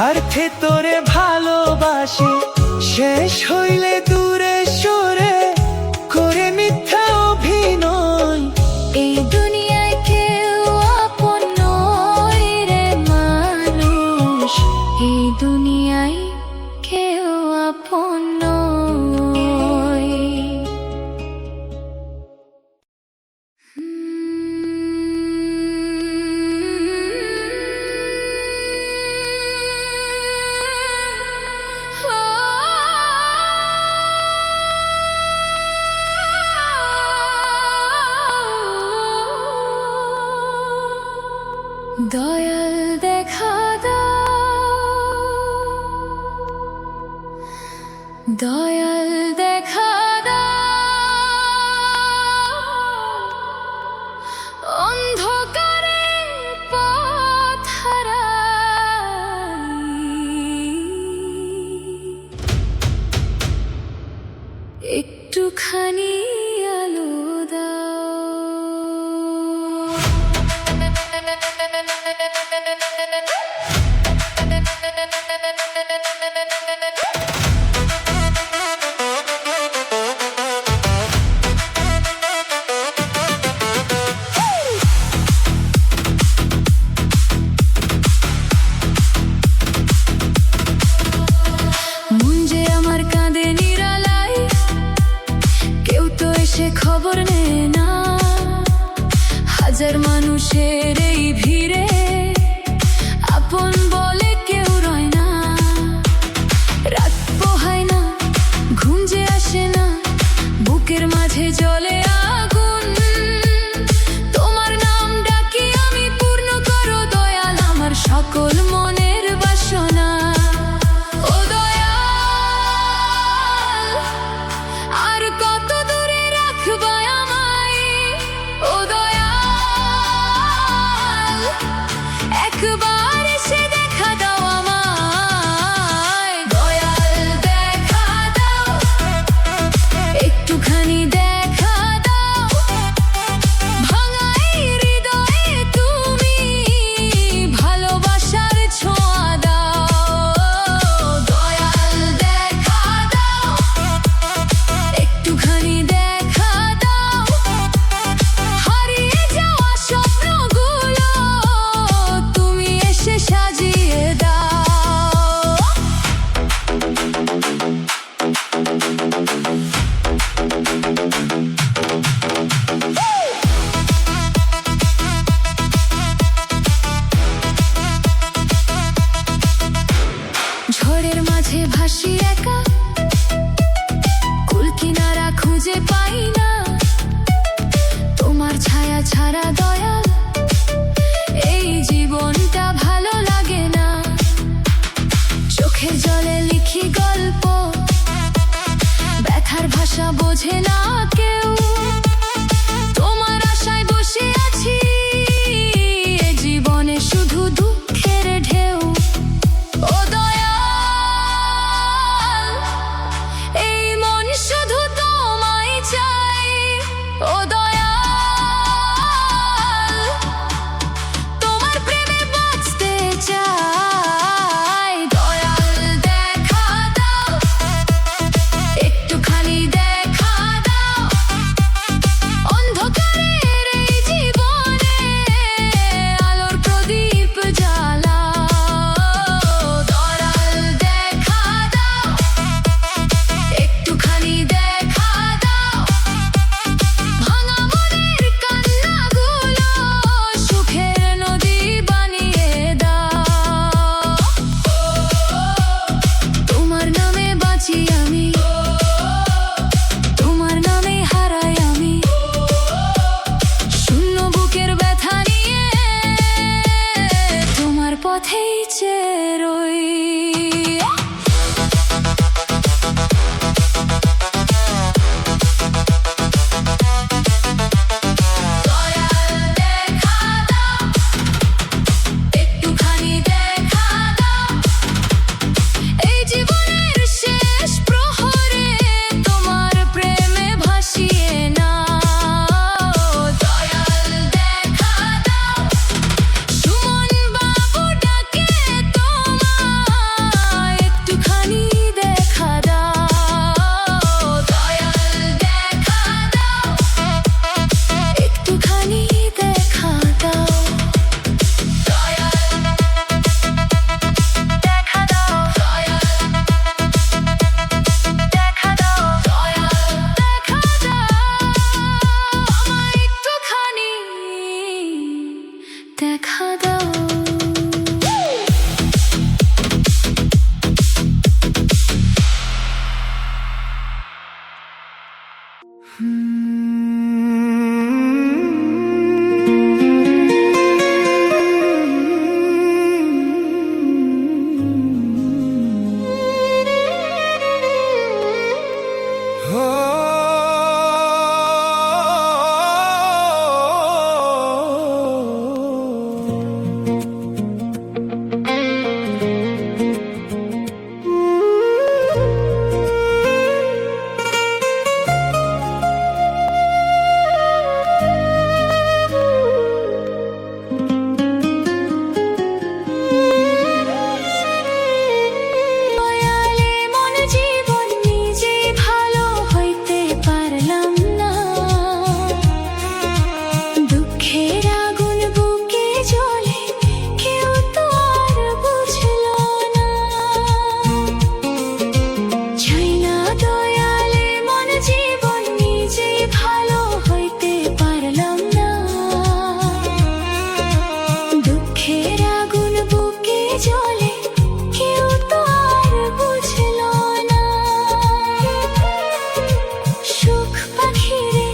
স্বার্থে তোরে ভালোবাসি, শেষ হইলে দূরে সরে করে মিথ্যা অভিনয়। এই দুনিয়ায় কেউ আপন নয় রে মানুষ, এই দুনিয়ায় কেউ আপন নয়। দয়াল দেখা দাও, দয়াল দেখা দাও, অন্ধকারে পথ হারাই, একটুখানি আলো দাও। মন যে আমার কাঁদে নিরালাই, কেউ তো এসে খবর নেয় না। হাজার মানুষের এই ভিড়ে আপন বলে কেউ রয় না। রাত পোহায় না, ঘুম যে আসে না, বুকের মাঝে জ্বলে আগুন। তোমার নাম ডাকি আমি, পূর্ণ করো দয়াল আমার সকল মনের বাসনা। ও দয়াল, আর কত দূরে রাখবা আমায়? ও দয়াল, একবার এসে দেখা দাও আমায়। দয়াল দেখা দাও, একটুখানি দেখা দাও, ভাঙা এই হৃদয়ে তুমি ভালোবাসার ছোঁয়া দাও। দয়াল দেখা দাও, একটুখানি দেখা দাও, হারিয়ে যাওয়া স্বপ্নগুলো তুমি এসে সাজিয়ে দাও। ঝড়ের মাঝে ভাসি একা, কুল কিনারা খুঁজে পাই না। তোমার ছায়া ছাড়া দয়াল এই জীবনটা ভালো লাগে না। চোখের জলে লিখি গল্প, ব্যথার ভাষা বোঝে না কেউ। তোমার আশায় বসে আছি, এ জীবনে শুধু দুঃখের ঢেউ। ও দয়াল, এই মন শুধু তোমায় চাই। ও দয়াল, তোমার প্রেমে বাঁচতে চাই। দয়াল দেখা দাও, একটুখানি দেখা দাও, অন্ধকারের এই জীবনে আলোর প্রদীপ জ্বালাও। দয়াল দেখা দাও, একটুখানি দেখা দাও, ভাঙা মনের কান্নাগুলো সুখের নদী বানিয়ে দাও। তোমার নামে বাঁচি আমি, তোমার নামে হারাই আমি, শূন্য বুকের ব্যথা নিয়ে তোমার পথেই চেয়ে রই। দয়াল দেখা দাও, একটুখানি দেখা দাও, এই জীবনের শেষ প্রহরে তোমার প্রেমে ভাসিয়ে নাও। দয়াল দেখা দাও, সুমন বাবু ডাকে তোমায়। জলে কেউ তো আর বুঝলো না। সুখ পাখিরে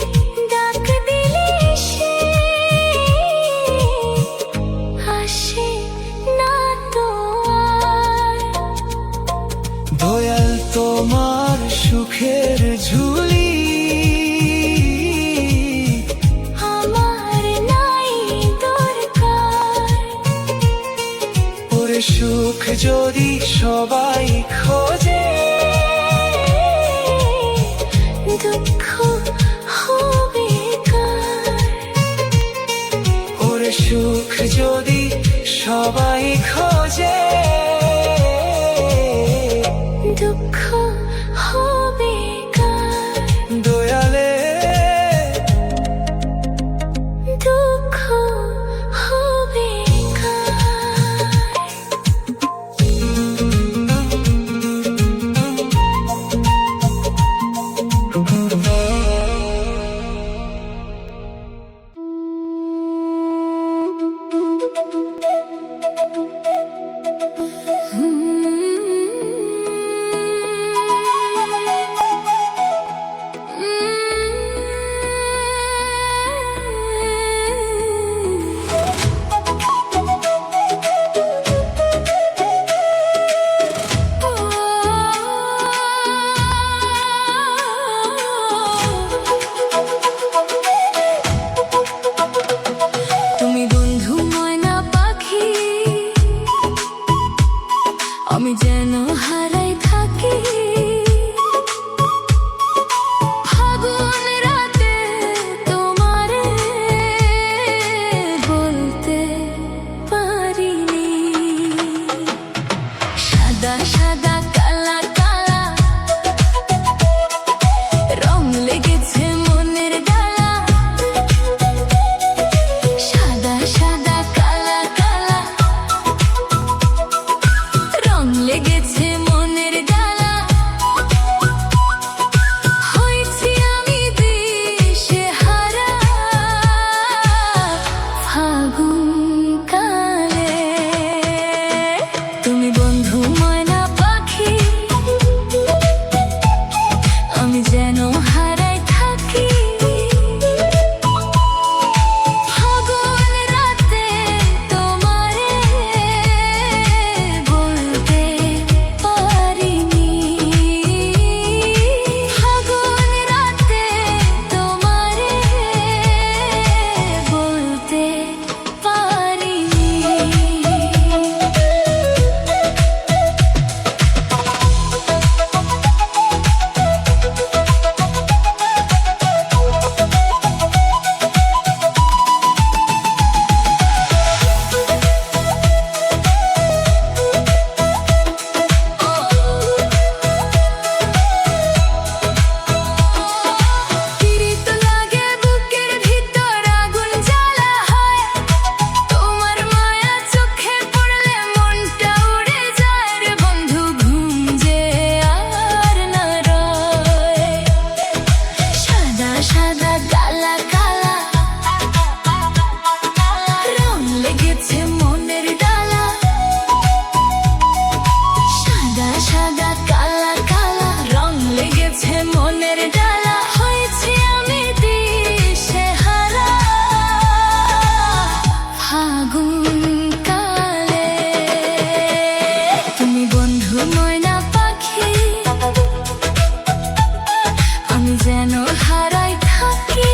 ডাক দিলে সে আসে না তো আর। দয়াল তোমার সুখের ঝুলি আমার নাই দরকার। ওরে সুখ যদি সবাই খোঁজে, দুঃখ হবে কার। ওরে সুখ যদি সবাই খোঁজে, দুঃখ হবে কার। দয়ালে দুঃখ হবে কার। তুমি বন্ধু ময়না পাখি, আমি যেন হারাই থাকি। ফাগুন রাতে তোমারে বলতে পারিনি। সাদা সাদা কালা কালা রং লেগেছে মনের ডালা। সাদা সাদা কালা কালা রং লেগেছে মনের ডালা। হয়েছি আমি দিশেহারা ফাগুন কালে। তুমি বন্ধু ময়না পাখি, আমি যেন হারাই থাকি। ফাগুন রাতে তোমারে বলতে পারিনি। ফাগুন রাতে তোমারে বলতে পারিনি। পীড়িত লাগে বুকের ভিতর আগুন জ্বালা হয়। তোমার মায়া চোখে পড়লে মনটা উড়ে যায় রে বন্ধু, ঘুম যে আর না রয়। সাদা সাদা কালা কালা রং লেগেছে মনের ডালা। সাদা সাদা কালা কালা রং লেগেছে মনের ডালা। হয়েছি আমি দিশেহারা ফাগুন কালে। তুমি বন্ধু ময়না পাখি, আমি যেন হারাই থাকি।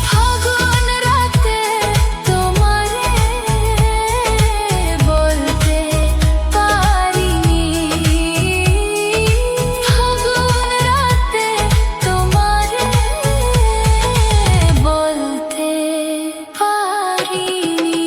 ফাগুন রাতে তোমারে বলতে পারিনি। ফাগুন রাতে তোমারে বলতে পারিনি।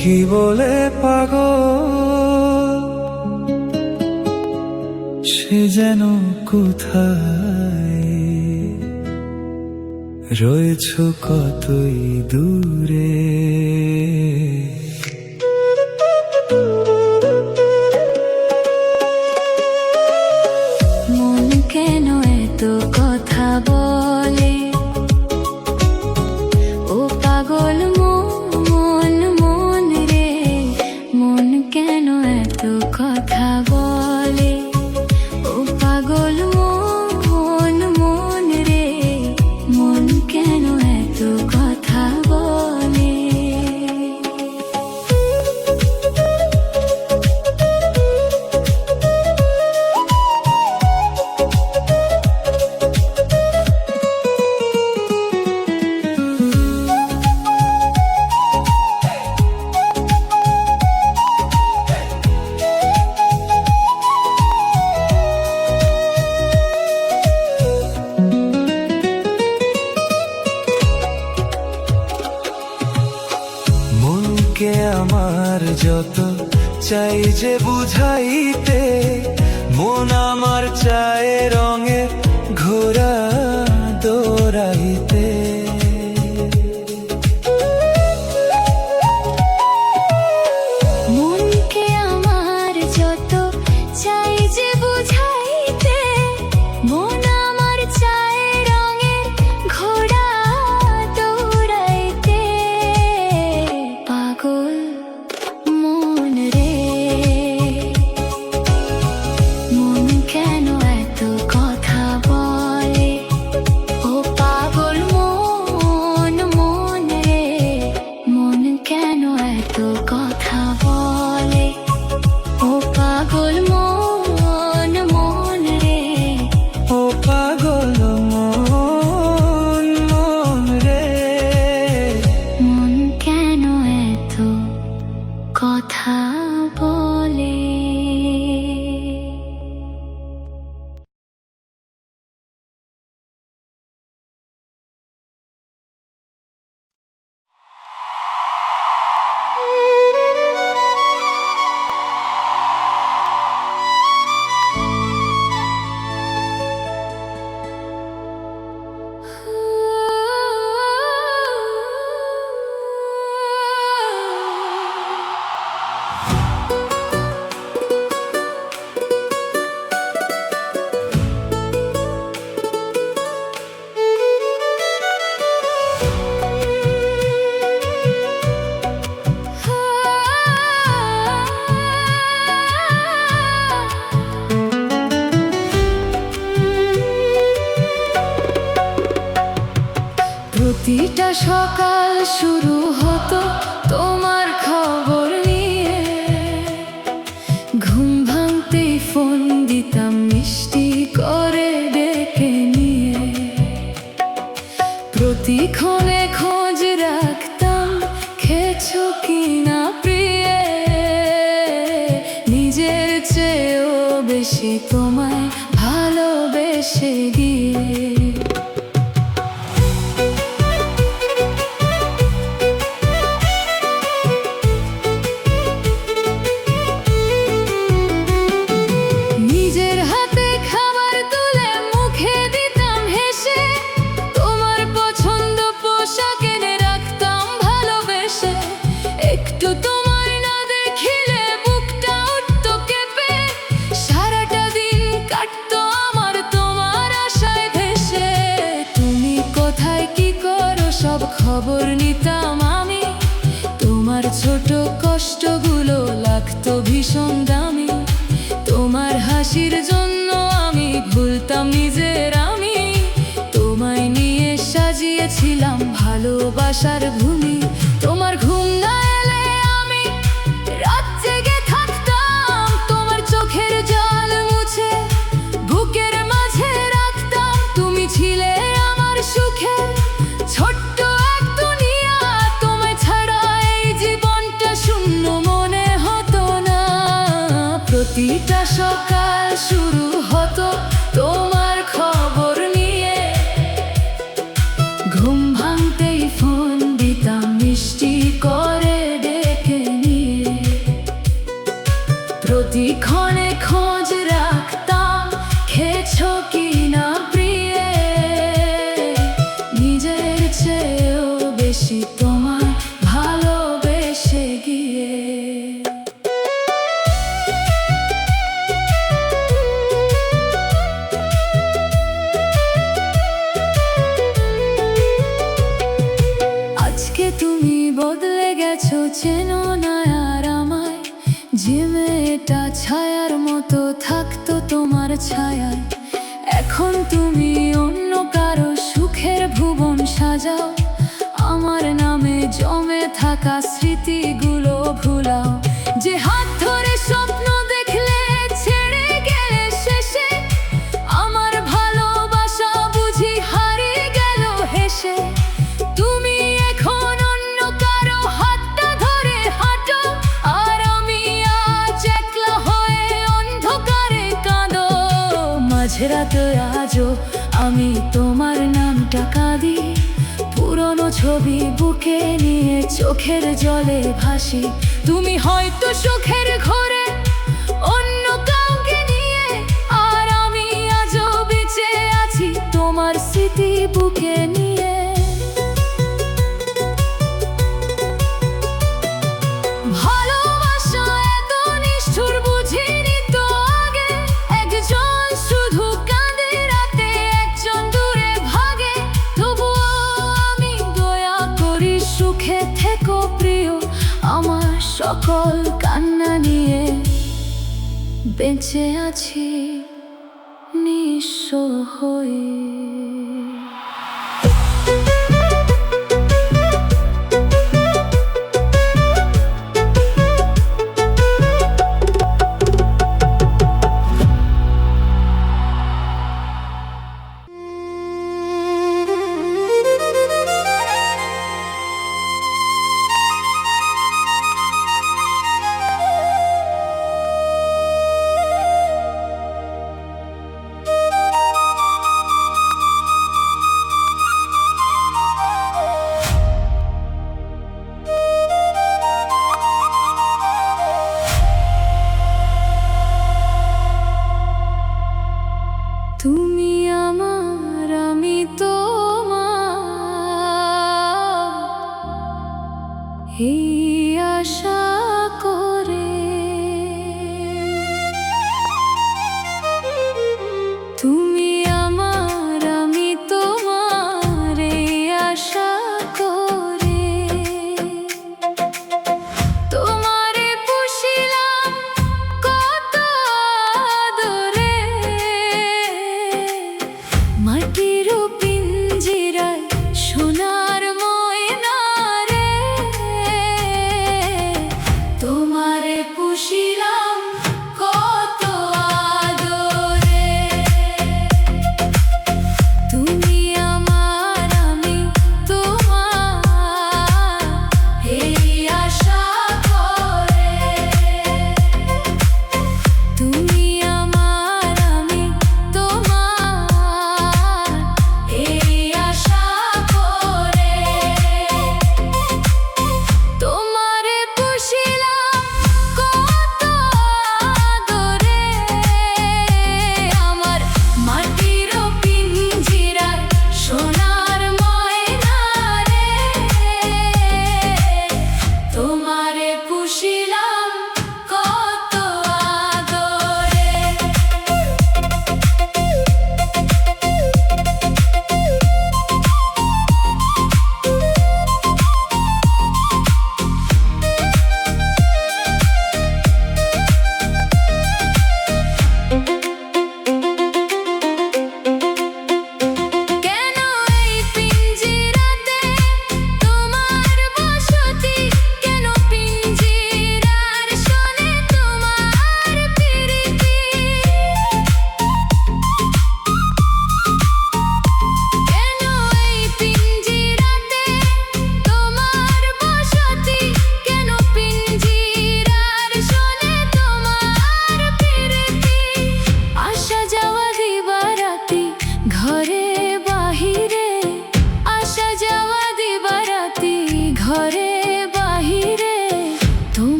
কি বলে পাগল সে যেন কোথায় রয়েছ কতই দূরে। মন কেন এত কথা বলে, ও পাগল মন মন রে, মন কেন এত কথা বলে, ও পাগল মন মন রে, মন কেন এত কথা বলে। মনকে আমার যত চাই যে বুঝাইতে, মন আমার চায় রঙের ঘোড়া দৌড়াইতে। মনকে আমার যত চাই যে বুঝাইতে, মন আমার চায় রঙের ঘোড়া দৌড়াইতে। পাগল মন রে, মন কেন এত কথা বলে, ও পাগল মন মন রে, মন কেন এত কথা বলে, ও পাগল মন মন রে, ও পাগল মন মন রে, মন কেন এত কথা বলে। প্রতিটা সকাল শুরু হতো তোমার খবর নিয়ে, ঘুম ভাঙতেই ফোন দিতাম মিষ্টি করে ডেকে নিয়ে। প্রতিক্ষণে খোঁজ রাখতাম খেয়েছো কিনা প্রিয়ে, নিজের চেয়েও বেশি তোমায় ভালোবেসে গিয়ে। নিজের হাতে খাবার তুলে মুখে দিতাম হেসে, তোমার পছন্দ পোশাক এনে রাখতাম ভালোবেসে। একটু তোমার না দেখিলে বুকটা উঠতো কেঁপে, সারাটা দিন কাটতো আমার তোমার আশায় ভেসে। তুমি কোথায় কি করো সব খবর নিতাম আমি, তোমার ছোট কষ্টগুলো লাগতো ভীষণ দামি। তোমার হাসির জন্য আমি ভুলতাম নিজের আমি, তোমায় নিয়ে সাজিয়েছিলাম ভালোবাসার ভূমি। তোমার ঘুম না এলে আমি রাত জেগে থাকতাম, তোমার চোখের জল মুছে বুকের মাঝে রাখতাম। তুমি ছিলে আমার সুখে ছোট্ট এক দুনিয়া, তোমায় ছাড়া এই জীবনটা শূন্য মনে হতো না। প্রতিটা সকাল শুরু হতো তোমার খবর নিয়ে, ঘুম ভাঙতেই ফোন দিতাম মিষ্টি করে ডেকে নিয়ে। প্রতিক্ষণে খোঁজ রাখতাম খেয়েছো কিনা প্রিয়ে, নিজের চেনো না আর আমায়, যে মেয়েটা ছায়ার মতো থাকতো তোমার ছায়ায়। এখন তুমি অন্য কারো সুখের ভুবন সাজাও, আমার নামে জমে থাকা স্মৃতিগুলো ভুলাও। যে হাত ধরে স্বপ্ন দেখলে ছেড়ে গেলে শেষে, আমার ভালোবাসা বুঝি হারিয়ে গেল হেসে। তুমি এখন অন্য কারো হাতটা ধরে হাঁটো, আর আমি আজ একলা হয়ে অন্ধকারে কাঁদো। মাঝরাতে আজও আমি তোমার নামটা কাঁদি, পুরনো ছবি বুকে নিয়ে চোখের জলে ভাসি। তুমি হয়তো সুখের ঘরে অন্য কাউকে নিয়ে, আর আমি আজও বেঁচে আছি তোমার স্মৃতি বুকে নিয়ে। ভালোবাসা এত নিষ্ঠুর বুঝিনি তো আগে, একজন শুধু কাঁদে রাতে, একজন দূরে ভাগে। তবুও আমি দয়া করি সুখে থেকো প্রিয়, আমার সকল কান্না নিয়ে বেঁচে আছি নিঃস্ব হয়ে।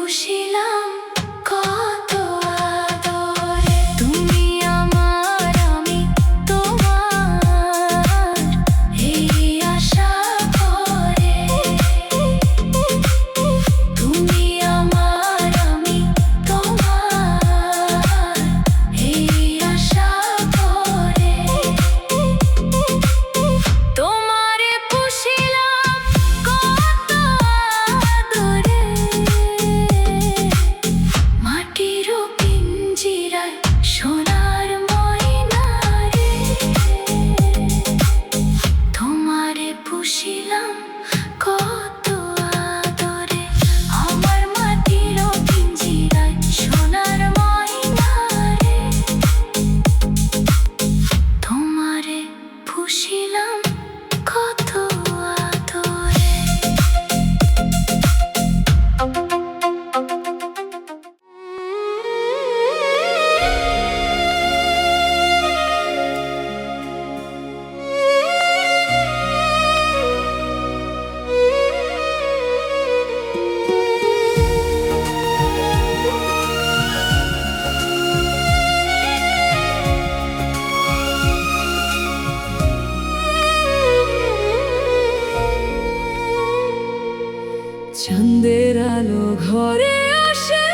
পুষিলাম কত আদরে। তুমি আমার, আমি তোমার, এই আশা করে। তুমি আমার, আমি তোমার, এই আশা করে। তোমারে পুষিলাম কত আদরে, মাটির পিঞ্জিরায় সোনার ময়না রে। তোমারে পুষিলাম কত আদরে, আমার মাটির পিঞ্জিরায় সোনার ময়না রে। তোমারে পুষিলাম কত আদরে। চাঁদের আলো ঘরে আসে,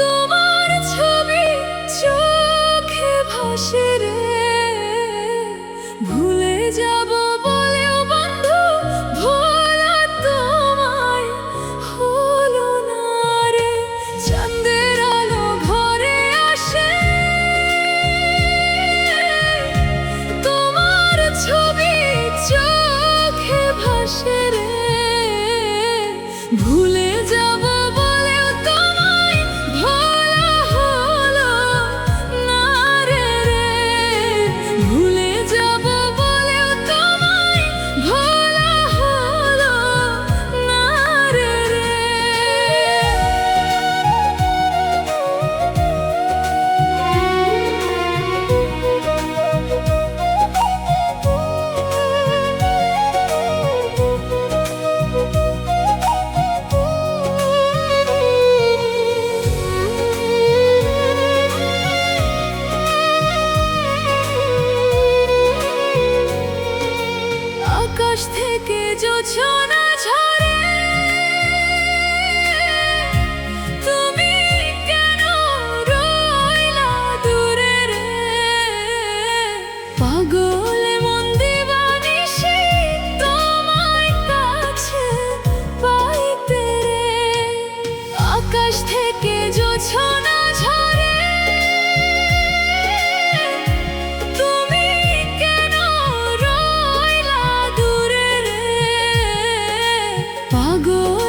তোমার ছবি চোখে ভাসে রে। ভুলে যাব বলেও বন্ধু, ভোলা তোমায় হলো না রে। চাঁদের আলো ঘরে আসে, তোমার ছবি চোখে ভাসে রে। ভুলে যাব বলেও তোমায় ভোলা হলো না রে। ভুলে যাব বলেও তোমায় ভোলা হলো না রে। আকাশ থেকে জোছনা ঝরে, তুমি কেন রইলা দূরে রে। পাগল মন দিবানিশি তোমায় কাছে পাইতে রে। আকাশ থেকে জোছনা ঝরে, তুমি কেন রইলা দূরে রে। পাগল